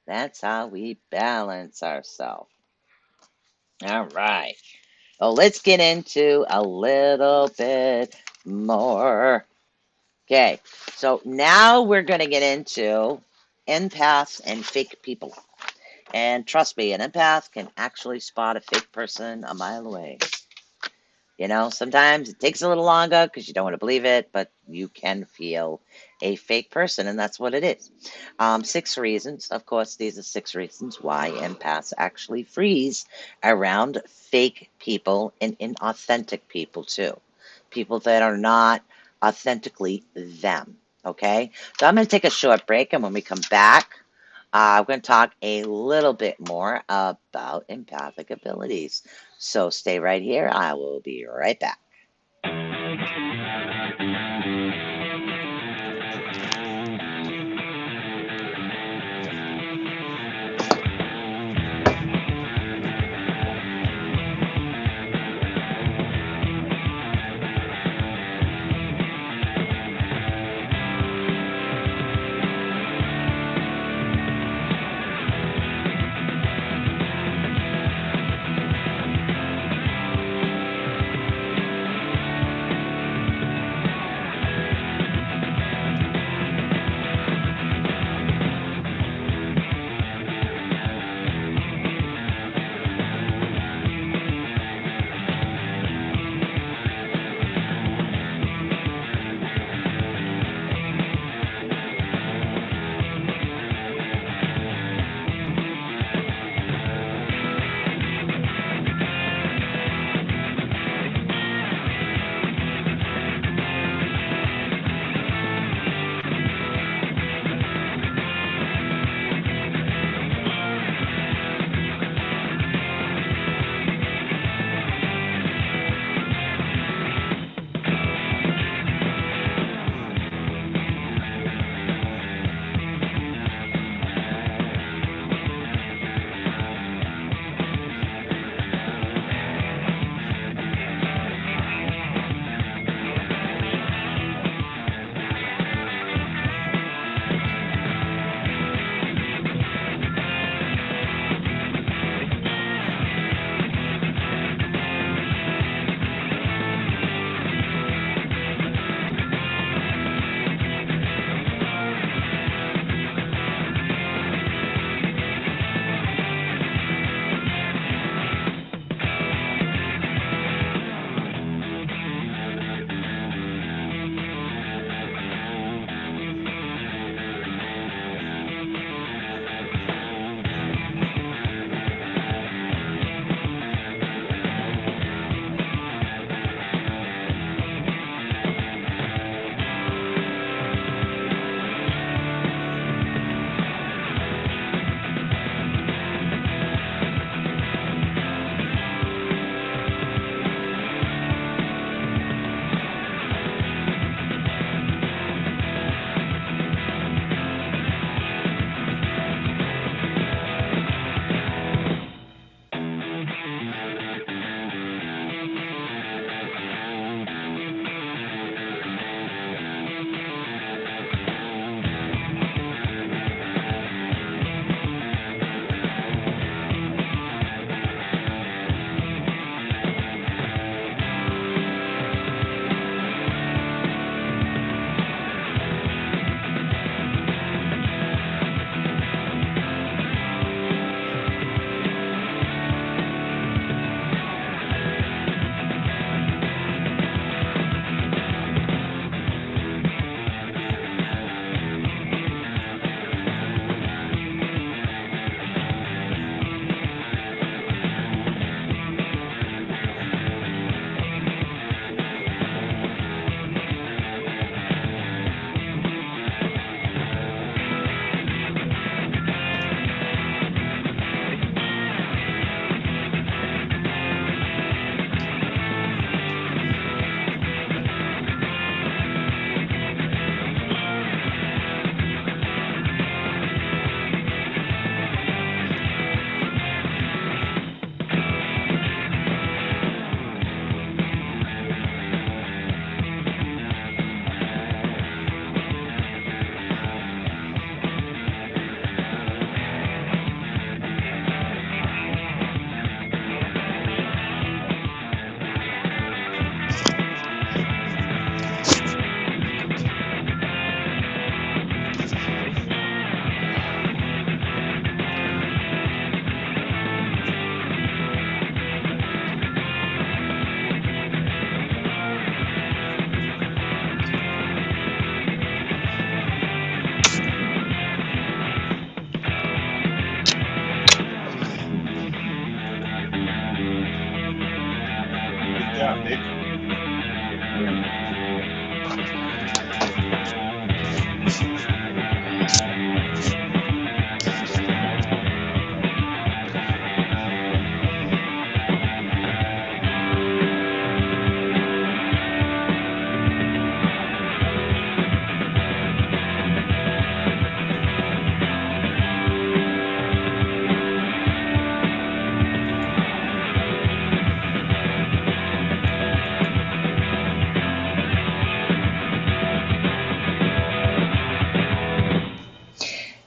That's how we balance ourselves. All right. Well, let's get into a little bit more. Okay. So now we're going to get into empaths and fake people. And trust me, an empath can actually spot a fake person a mile away. Sometimes it takes a little longer because you don't want to believe it, but you can feel a fake person, and that's what it is. 6 reasons, of course, these are 6 reasons why empaths actually freeze around fake people and inauthentic people, too. People that are not authentically them. Okay? So I'm going to take a short break, and when we come back, we're going to talk a little bit more about empathic abilities. So stay right here. I will be right back.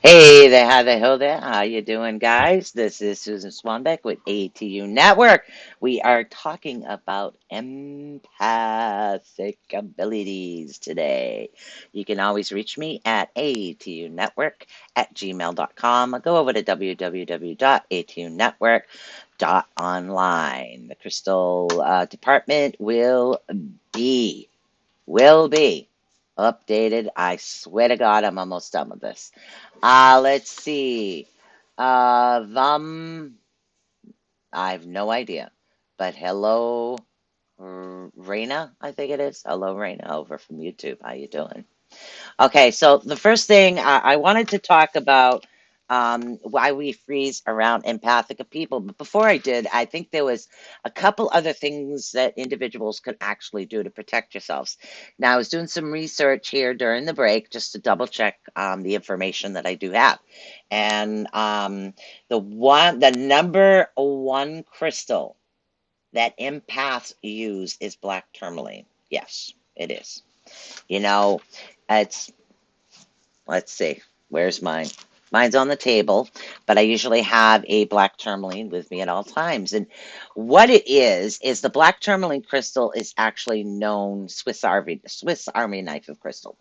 Hey there, hi there, ho there. How you doing, guys? This is Susan Swanbeck with ATU Network. We are talking about empathic abilities today. You can always reach me at atunetwork at gmail.com. Go over to www.atunetwork.online. The crystal department will be updated. I swear to God, I'm almost done with this. Let's see. Them, I have no idea. But hello, Raina, I think it is. Hello, Raina, over from YouTube. How you doing? Okay, so the first thing I wanted to talk about why we freeze around empathic people. But before I did, I think there was a couple other things that individuals could actually do to protect yourselves. Now, I was doing some research here during the break just to double check the information that I do have. And the number one crystal that empaths use is black tourmaline. Yes, it is. You know, it's Let's see. Where's mine? Mine's on the table, but I usually have a black tourmaline with me at all times. And what it is the black tourmaline crystal is actually known Swiss Army knife of crystal.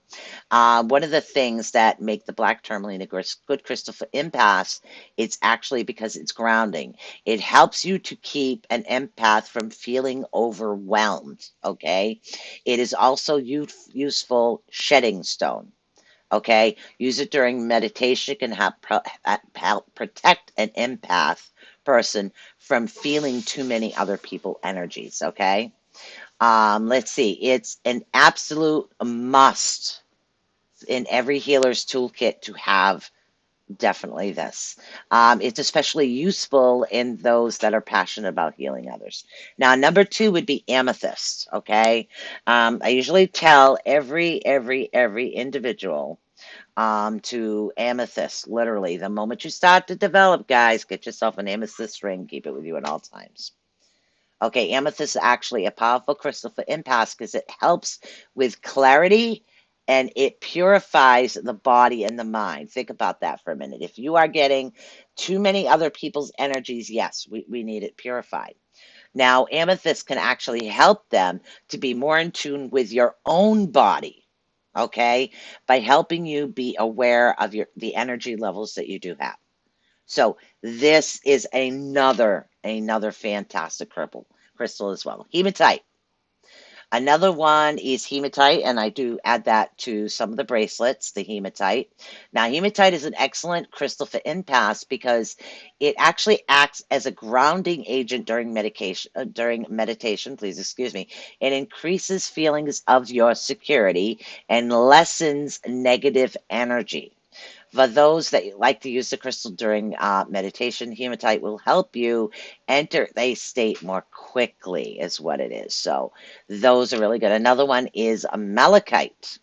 One of the things that make the black tourmaline a good crystal for empaths, it's actually because it's grounding. It helps you to keep an empath from feeling overwhelmed. Okay, it is also useful shedding stone. Okay, use it during meditation. It can help protect an empath person from feeling too many other people energies. Okay, let's see, it's an absolute must in every healer's toolkit to have definitely this. It's especially useful in those that are passionate about healing others. Now, number two would be amethyst. Okay, I usually tell every individual to amethyst. Literally, the moment you start to develop, guys, get yourself an amethyst ring. Keep it with you at all times. Okay, amethyst is actually a powerful crystal for empaths because it helps with clarity and it purifies the body and the mind. Think about that for a minute. If you are getting too many other people's energies, yes, we need it purified. Now, amethyst can actually help them to be more in tune with your own body, okay, by helping you be aware of the energy levels that you do have. So this is another fantastic crystal as well. Hematite. Another one is hematite, and I do add that to some of the bracelets, the hematite. Now, hematite is an excellent crystal for empaths because it actually acts as a grounding agent during meditation, please excuse me. It increases feelings of your security and lessens negative energy. For those that like to use the crystal during meditation, hematite will help you enter a state more quickly, is what it is. So those are really good. Another one is a malachite.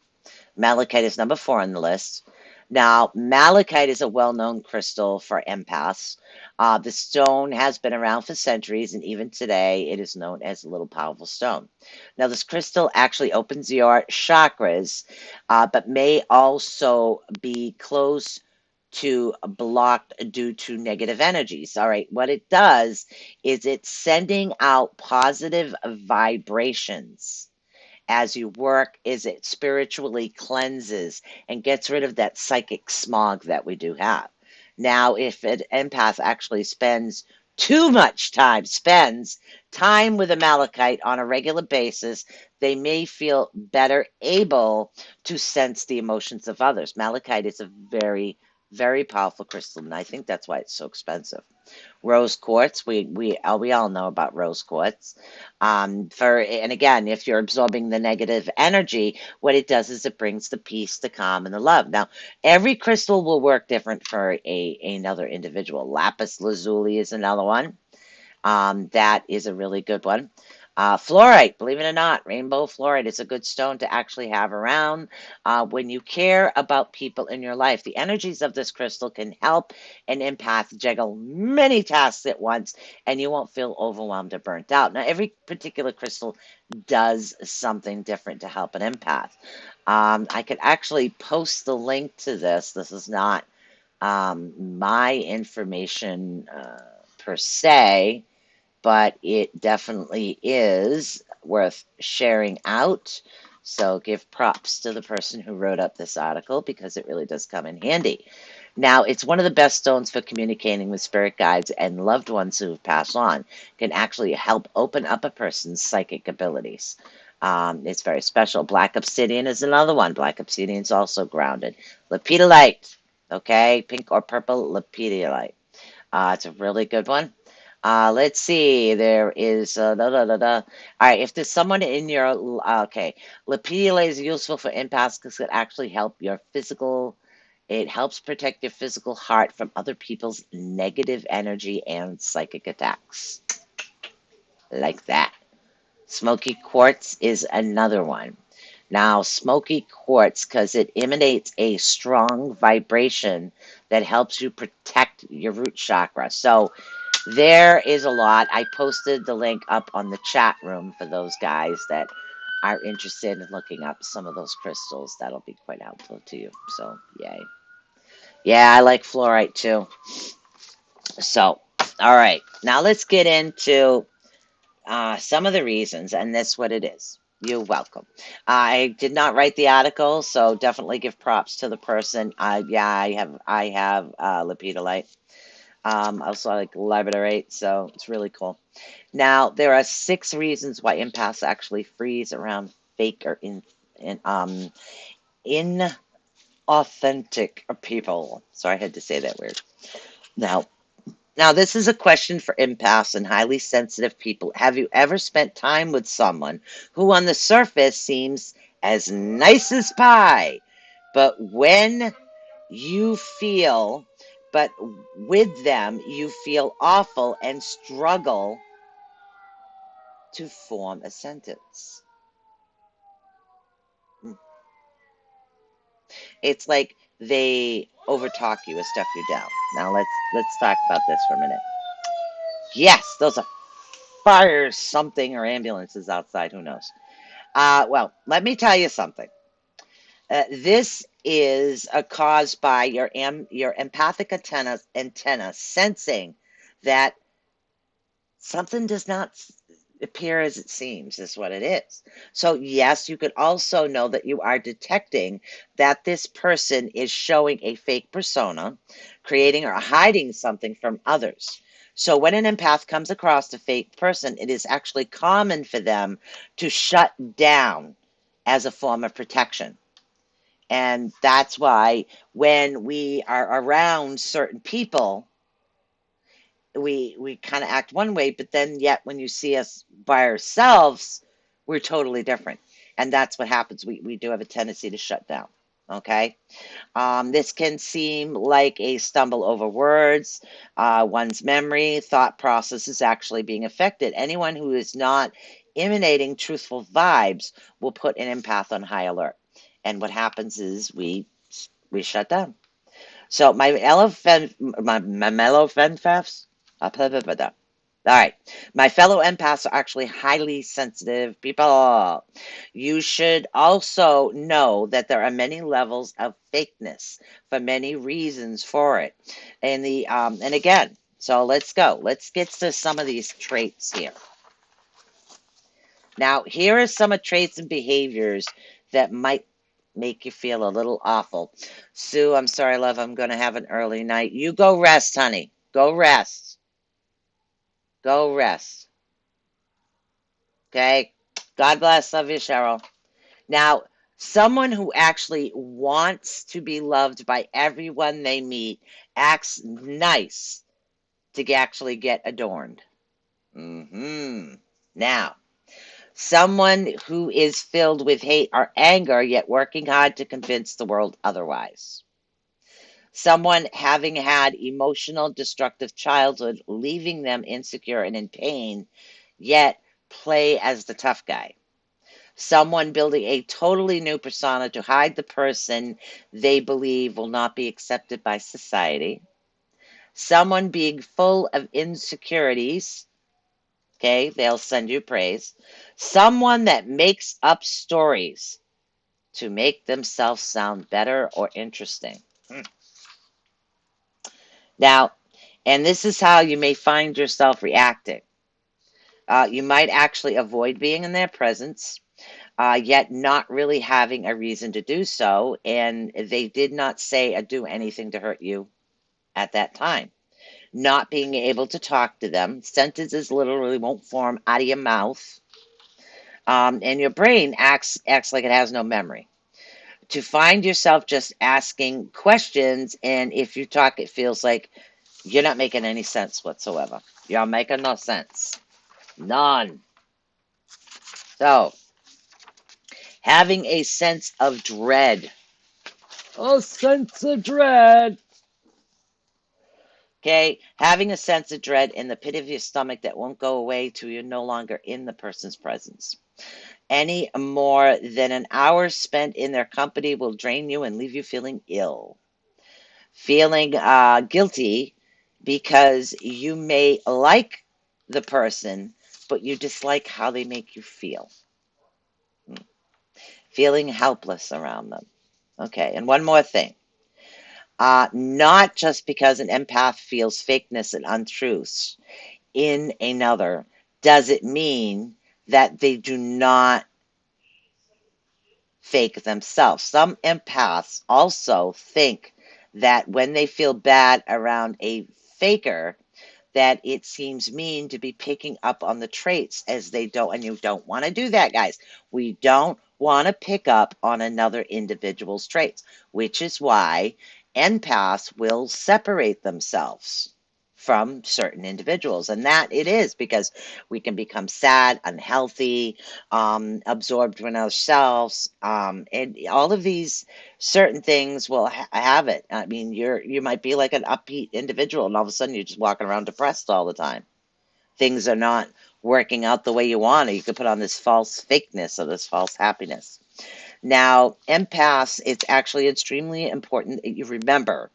Malachite is number four on the list. Now, malachite is a well known crystal for empaths. The stone has been around for centuries, and even today, it is known as a little powerful stone. Now, this crystal actually opens your chakras, but may also be close to blocked due to negative energies. All right, what it does is it's sending out positive vibrations as you work, is it spiritually cleanses and gets rid of that psychic smog that we do have. Now, if an empath actually spends time with a malachite on a regular basis, they may feel better able to sense the emotions of others. Malachite is a very powerful crystal, and I think that's why it's so expensive. Rose quartz, we all know about rose quartz. And again, if you're absorbing the negative energy, what it does is it brings the peace, the calm, and the love. Now, every crystal will work different for another individual. Lapis lazuli is another one. That is a really good one. Fluorite, believe it or not, rainbow fluorite is a good stone to actually have around when you care about people in your life. The energies of this crystal can help an empath juggle many tasks at once, and you won't feel overwhelmed or burnt out. Now, every particular crystal does something different to help an empath. I could actually post the link to this. This is not my information per se, but it definitely is worth sharing out. So give props to the person who wrote up this article because it really does come in handy. Now, it's one of the best stones for communicating with spirit guides and loved ones who have passed on. Can actually help open up a person's psychic abilities. It's very special. Black obsidian is another one. Black obsidian is also grounded. Lepidolite, okay, pink or purple lepidolite. It's a really good one. Let's see. There is All right. If there's someone in your okay, lepidolite is useful for empaths because it actually help your physical. It helps protect your physical heart from other people's negative energy and psychic attacks, like that. Smoky quartz is another one. Now, smoky quartz, because it emanates a strong vibration that helps you protect your root chakra. So there is a lot. I posted the link up on the chat room for those guys that are interested in looking up some of those crystals. That'll be quite helpful to you. So, yay. Yeah, I like fluorite too. So, all right. Now let's get into some of the reasons, and that's what it is. You're welcome. I did not write the article, so definitely give props to the person. Yeah, I have lepidolite. Also like labradorite, so it's really cool. Now there are 6 reasons why empaths actually freeze around fake or inauthentic people. Sorry, I had to say that weird. Now, Now, this is a question for empaths and highly sensitive people. Have you ever spent time with someone who, on the surface, seems as nice as pie, but when you feel, but with them, you feel awful and struggle to form a sentence? It's like they overtalk you or stuff you down. Now, let's talk about this for a minute. Yes, those are fires, something, or ambulances outside. Who knows? Well, let me tell you something. This is caused by your empathic antenna sensing that something does not appear as it seems, is what it is. So, yes, you could also know that you are detecting that this person is showing a fake persona, creating or hiding something from others. So, when an empath comes across a fake person, it is actually common for them to shut down as a form of protection. And that's why when we are around certain people, we kind of act one way, but then yet when you see us by ourselves, we're totally different. And that's what happens. We do have a tendency to shut down. Okay. This can seem like a stumble over words. One's memory, thought process is actually being affected. Anyone who is not emanating truthful vibes will put an empath on high alert. And what happens is we shut down. So my mellow fenfafs. All right. My fellow empaths are actually highly sensitive people. You should also know that there are many levels of fakeness for many reasons for it. And again, so let's go. Let's get to some of these traits here. Now, here are some of traits and behaviors that might make you feel a little awful. Sue, I'm sorry, love. I'm going to have an early night. You go rest, honey. Go rest. Go rest. Okay? God bless. Love you, Cheryl. Now, someone who actually wants to be loved by everyone they meet acts nice to actually get adorned. Now, someone who is filled with hate or anger, yet working hard to convince the world otherwise. Someone having had emotional, destructive childhood, leaving them insecure and in pain, yet play as the tough guy. Someone building a totally new persona to hide the person they believe will not be accepted by society. Someone being full of insecurities. Okay, they'll send you praise. Someone that makes up stories to make themselves sound better or interesting. Now, and this is how you may find yourself reacting. You might actually avoid being in their presence, yet not really having a reason to do so, and they did not say or do anything to hurt you at that time. Not being able to talk to them, sentences literally won't form out of your mouth, and your brain acts like it has no memory. To find yourself just asking questions, and if you talk, it feels like you're not making any sense whatsoever. You're making no sense. None. So, having a sense of dread. A sense of dread. Okay, having a sense of dread in the pit of your stomach that won't go away till you're no longer in the person's presence. Any more than an hour spent in their company will drain you and leave you feeling ill. Feeling guilty because you may like the person, but you dislike how they make you feel. Feeling helpless around them. Okay, and one more thing. Not just because an empath feels fakeness and untruths in another does it mean that they do not fake themselves. Some empaths also think that when they feel bad around a faker, that it seems mean to be picking up on the traits as they don't, and you don't want to do that, guys. We don't want to pick up on another individual's traits, which is why empaths will separate themselves from certain individuals. And that it is because we can become sad, unhealthy, absorbed in ourselves, and all of these certain things will have it. I mean, you might be like an upbeat individual, and all of a sudden you're just walking around depressed all the time. Things are not working out the way you want, or you could put on this false fakeness or this false happiness. Now, empaths, it's actually extremely important that you remember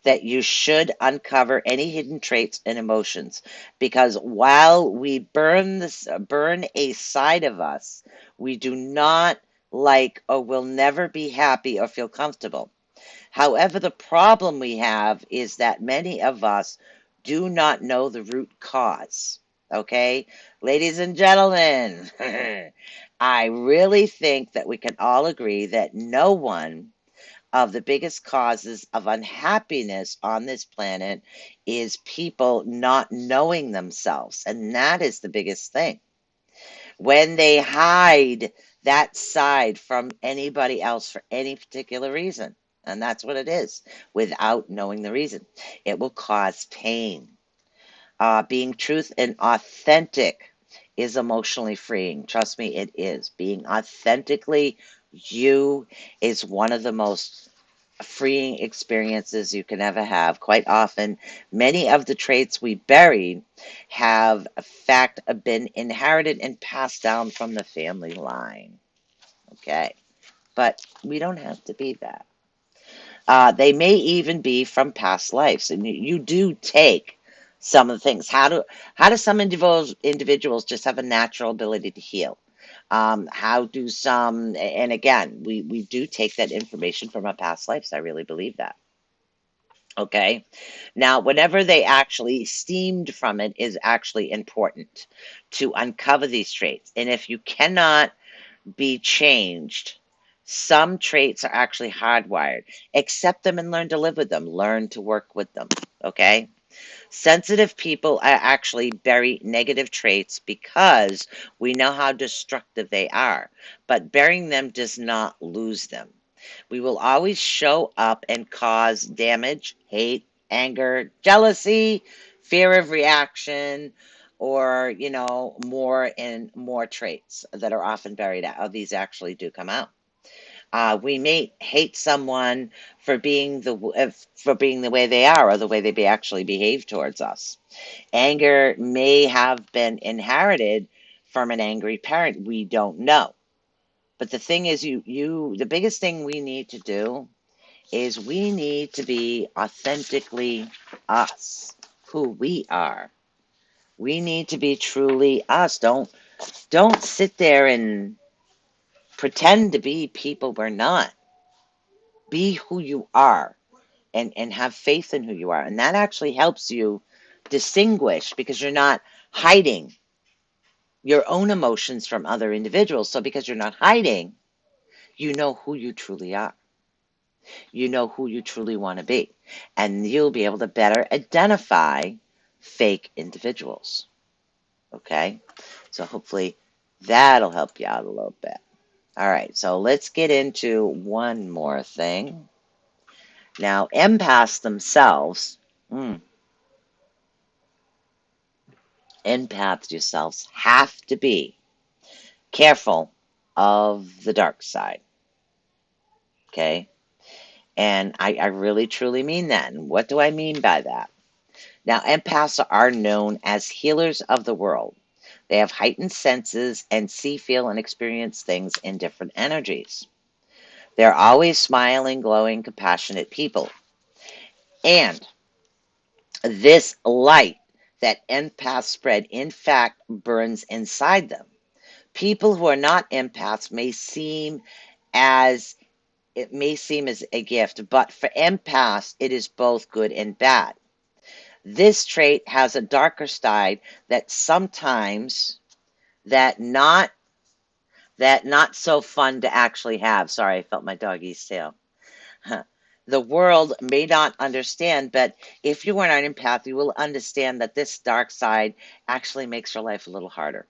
that you should uncover any hidden traits and emotions, because while we burn a side of us, we do not like or will never be happy or feel comfortable. However, the problem we have is that many of us do not know the root cause. Okay, ladies and gentlemen, I really think that we can all agree that no one of the biggest causes of unhappiness on this planet is people not knowing themselves. And that is the biggest thing. When they hide that side from anybody else for any particular reason, and that's what it is, without knowing the reason, it will cause pain. Being truth and authentic is emotionally freeing. Trust me, it is. Being authentically you is one of the most freeing experiences you can ever have. Quite often, many of the traits we bury have, in fact, been inherited and passed down from the family line. Okay, but we don't have to be that. They may even be from past lives, and you do take some of the things. How do some individuals just have a natural ability to heal? How do some, and again, we do take that information from our past lives. I really believe that. Okay. Now, whenever they actually steamed from it is actually important to uncover these traits. And if you cannot be changed, some traits are actually hardwired. Accept them and learn to live with them, learn to work with them. Okay. Sensitive people are actually bury negative traits because we know how destructive they are, but burying them does not lose them. We will always show up and cause damage, hate, anger, jealousy, fear of reaction, or, more and more traits that are often buried out. These actually do come out. We may hate someone for being the way they are or the way they actually behave towards us. Anger may have been inherited from an angry parent. We don't know. But the thing is, the biggest thing we need to do is we need to be authentically us, who we are. We need to be truly us. Don't sit there and pretend to be people we're not. Be who you are. and have faith in who you are. And that actually helps you distinguish because you're not hiding your own emotions from other individuals. So because you're not hiding, you know who you truly are. You know who you truly want to be. And you'll be able to better identify fake individuals. Okay? So hopefully that'll help you out a little bit. All right, so let's get into one more thing. Now, empaths themselves, empaths yourselves have to be careful of the dark side. Okay? And I really truly mean that. And what do I mean by that? Now, empaths are known as healers of the world. They have heightened senses and see, feel, and experience things in different energies. They're always smiling, glowing, compassionate people. And this light that empaths spread, in fact, burns inside them. People who are not empaths as may seem as a gift, but for empaths, it is both good and bad. This trait has a darker side that sometimes that not so fun to actually have. Sorry, I felt my doggy's tail. The world may not understand, but if you are an empath, you will understand that this dark side actually makes your life a little harder.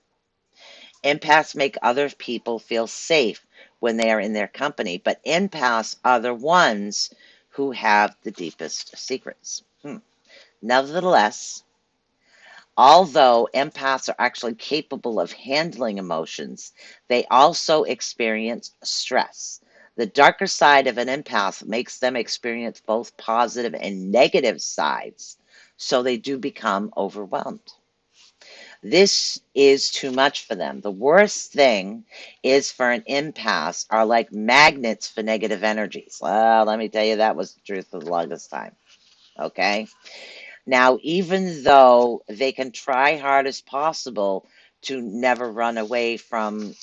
Empaths make other people feel safe when they are in their company, but empaths are the ones who have the deepest secrets. Nevertheless, although empaths are actually capable of handling emotions, they also experience stress. The darker side of an empath makes them experience both positive and negative sides, so they do become overwhelmed. This is too much for them. The worst thing is for an empath are like magnets for negative energies. Well, let me tell you, that was the truth for the longest time. Okay? Now, even though they can try hard as possible to never run away from,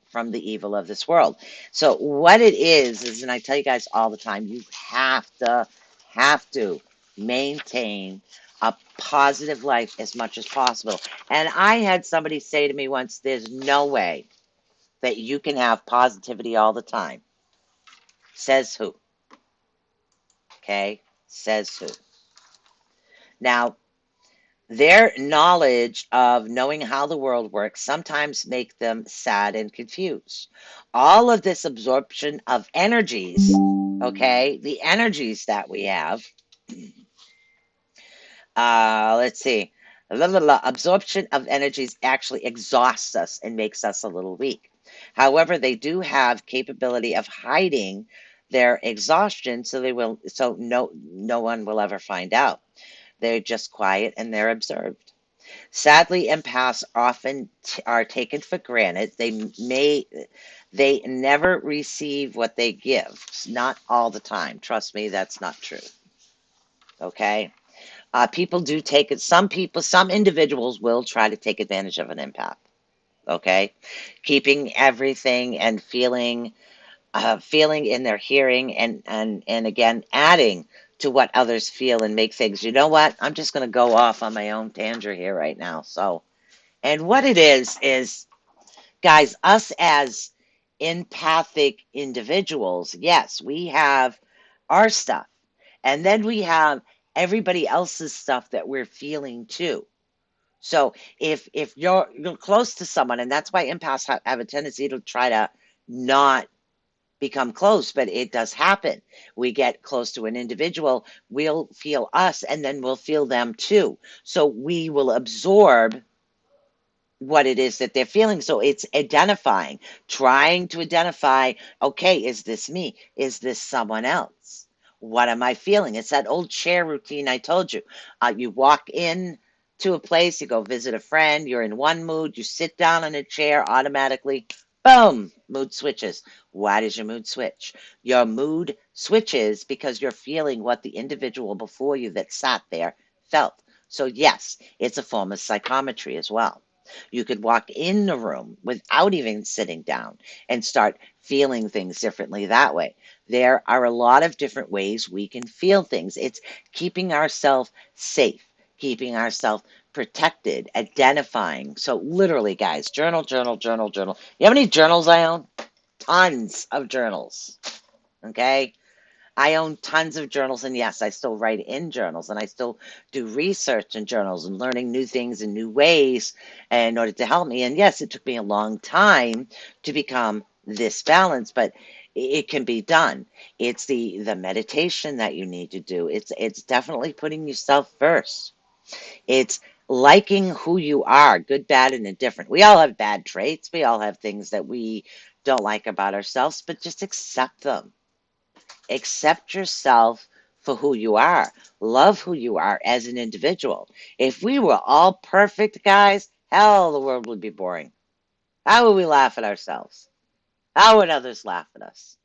from the evil of this world. So what it is, and I tell you guys all the time, you have to maintain a positive life as much as possible. And I had somebody say to me once, there's no way that you can have positivity all the time. Says who? Okay? Says who? Now, their knowledge of knowing how the world works sometimes make them sad and confused. All of this absorption of energies, okay, the energies that we have, let's see, absorption of energies actually exhausts us and makes us a little weak. However, they do have capability of hiding their exhaustion, so no one will ever find out. They're just quiet and they're observed. Sadly, empaths often are taken for granted. They never receive what they give. Not all the time. Trust me, that's not true. Okay? People do take it. Some individuals will try to take advantage of an empath. Okay? Keeping everything and feeling in their hearing and again adding to what others feel and make things. You know what? I'm just going to go off on my own tangent here right now. So, and what it is, guys, us as empathic individuals, yes, we have our stuff, and then we have everybody else's stuff that we're feeling too. So if you're close to someone, and that's why empaths have a tendency to try to not become close, but it does happen. We get close to an individual, we'll feel us, and then we'll feel them too. So we will absorb what it is that they're feeling. So it's identifying, trying to identify, okay, is this me? Is this someone else? What am I feeling? It's that old chair routine I told you. You walk in to a place, you go visit a friend, you're in one mood, you sit down in a chair, automatically, boom, mood switches. Why does your mood switch? Your mood switches because you're feeling what the individual before you that sat there felt. So, yes, it's a form of psychometry as well. You could walk in the room without even sitting down and start feeling things differently that way. There are a lot of different ways we can feel things. It's keeping ourselves safe, keeping ourselves protected, identifying. So, literally, guys, journal, journal, journal, journal. You have any journals I own? Tons of journals. Okay. I own tons of journals, and yes, I still write in journals, and I still do research in journals and learning new things in new ways in order to help me. And yes, it took me a long time to become this balance, but it can be done. It's the meditation that you need to do. It's definitely putting yourself first. It's liking who you are, good, bad, and indifferent. We all have bad traits. We all have things that we don't like about ourselves, but just accept them. Accept yourself for who you are. Love who you are as an individual. If we were all perfect, guys, hell, the world would be boring. How would we laugh at ourselves? How would others laugh at us?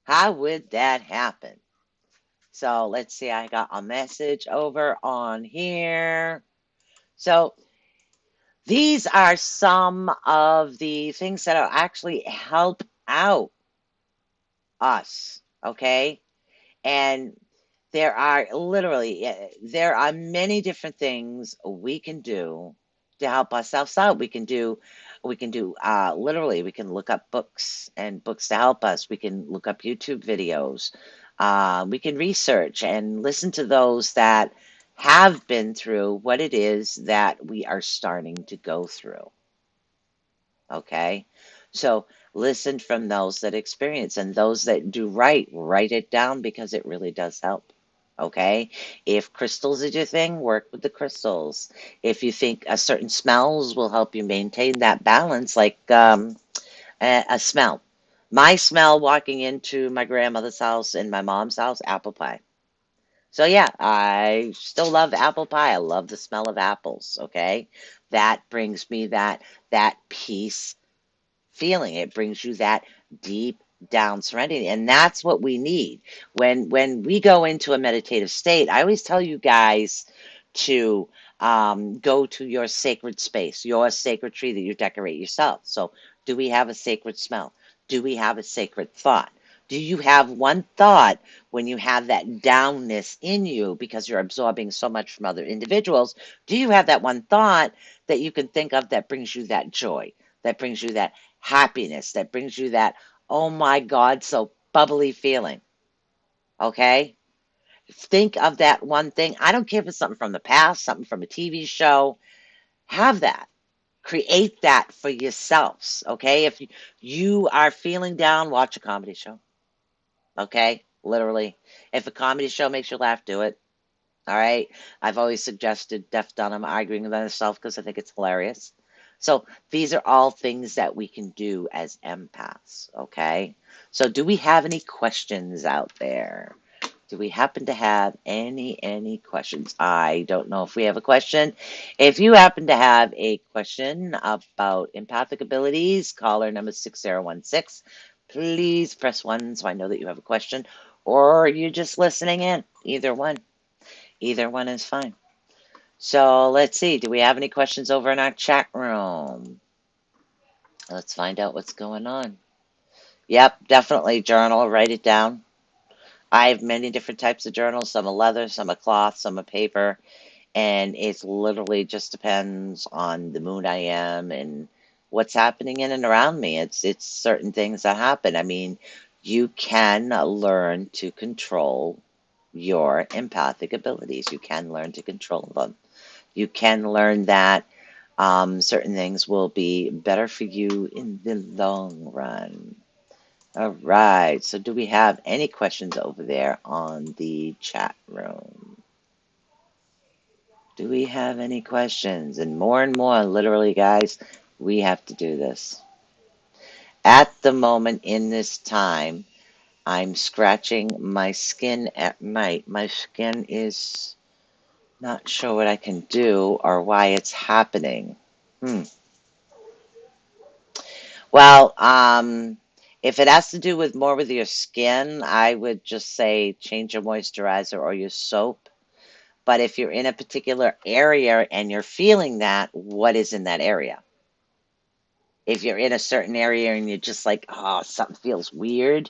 How would that happen? So let's see, I got a message over on here. So these are some of the things that will actually help out us, okay? And there are many different things we can do to help ourselves out. Literally, we can look up books and books to help us. We can look up YouTube videos. We can research and listen to those that have been through what it is that we are starting to go through. Okay. So listen from those that experience, and those that do write it down because it really does help. Okay. If crystals is your thing, work with the crystals. If you think a certain smells will help you maintain that balance, like a smell. My smell walking into my grandmother's house and my mom's house, apple pie. So yeah, I still love apple pie. I love the smell of apples. Okay. That brings me that peace feeling. It brings you that deep down serenity, and that's what we need when we go into a meditative state. I always tell you guys to go to your sacred space, your sacred tree that you decorate yourself. So, do we have a sacred smell? Do we have a sacred thought? Do you have one thought when you have that downness in you because you're absorbing so much from other individuals? Do you have that one thought that you can think of that brings you that joy, that brings you that happiness, that brings you that, oh my God, so bubbly feeling? Okay? Think of that one thing. I don't care if it's something from the past, something from a TV show. Have that. Create that for yourselves. Okay? If you are feeling down, watch a comedy show. Okay? Literally. If a comedy show makes you laugh, do it. All right. I've always suggested Deaf Dunham arguing with himself because I think it's hilarious. So these are all things that we can do as empaths. Okay. So do we have any questions out there? Do we happen to have any questions? I don't know if we have a question. If you happen to have a question about empathic abilities, caller number 6016, please press 1 so I know that you have a question, or you're just listening in. Either one. Either one is fine. So let's see. Do we have any questions over in our chat room? Let's find out what's going on. Yep, definitely journal. Write it down. I have many different types of journals. Some are leather, some are cloth, some are paper. And it literally just depends on the mood I am and what's happening in and around me. It's certain things that happen. I mean, you can learn to control your empathic abilities. You can learn to control them. You can learn that certain things will be better for you in the long run. All right. So, do we have any questions over there on the chat room? Do we have any questions? And more, literally, guys, we have to do this. At the moment in this time, I'm scratching my skin at night. My skin is not sure what I can do or why it's happening. Hmm. Well, if it has to do with more with your skin, I would just say change your moisturizer or your soap. But if you're in a particular area and you're feeling that, what is in that area? If you're in a certain area and you're just like, oh, something feels weird.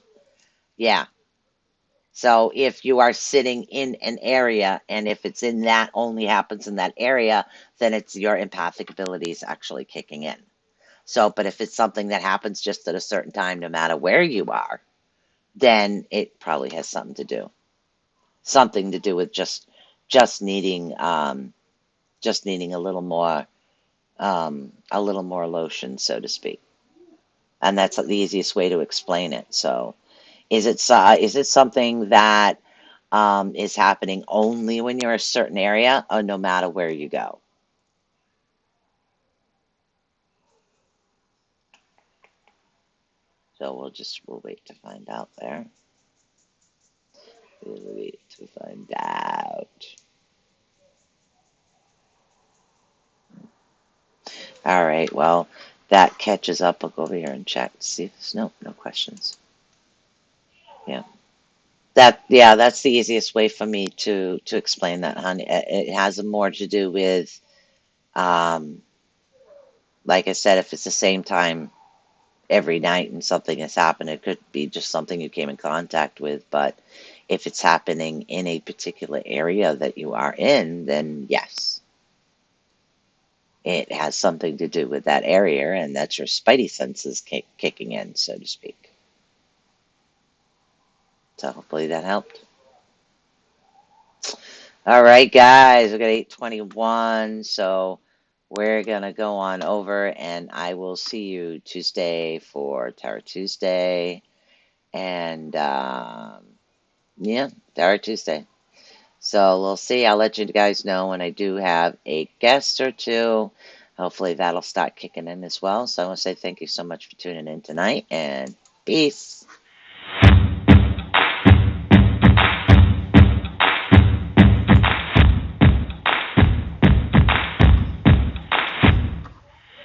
Yeah. So if you are sitting in an area and if it's in that only happens in that area, then it's your empathic abilities actually kicking in. So, but if it's something that happens just at a certain time, no matter where you are, then it probably has something to do with just needing just needing a little more lotion, so to speak. And that's the easiest way to explain it. So, is it something that is happening only when you're a certain area, or no matter where you go? So we'll wait to find out there. We'll wait to find out. All right. Well, that catches up. I'll go over here and check to see if there's no questions. Yeah. That's the easiest way for me to explain that, honey. It has more to do with, um, like I said, if it's the same time every night and something has happened, it could be just something you came in contact with. But if it's happening in a particular area that you are in, then yes, it has something to do with that area, and that's your spidey senses kicking in, so to speak. So hopefully that helped. All right, guys, we got 8:21, so we're gonna go on over, and I will see you Tuesday for Tarot Tuesday, and yeah, Tarot Tuesday. So we'll see. I'll let you guys know when I do have a guest or two. Hopefully that'll start kicking in as well. So I want to say thank you so much for tuning in tonight, and peace.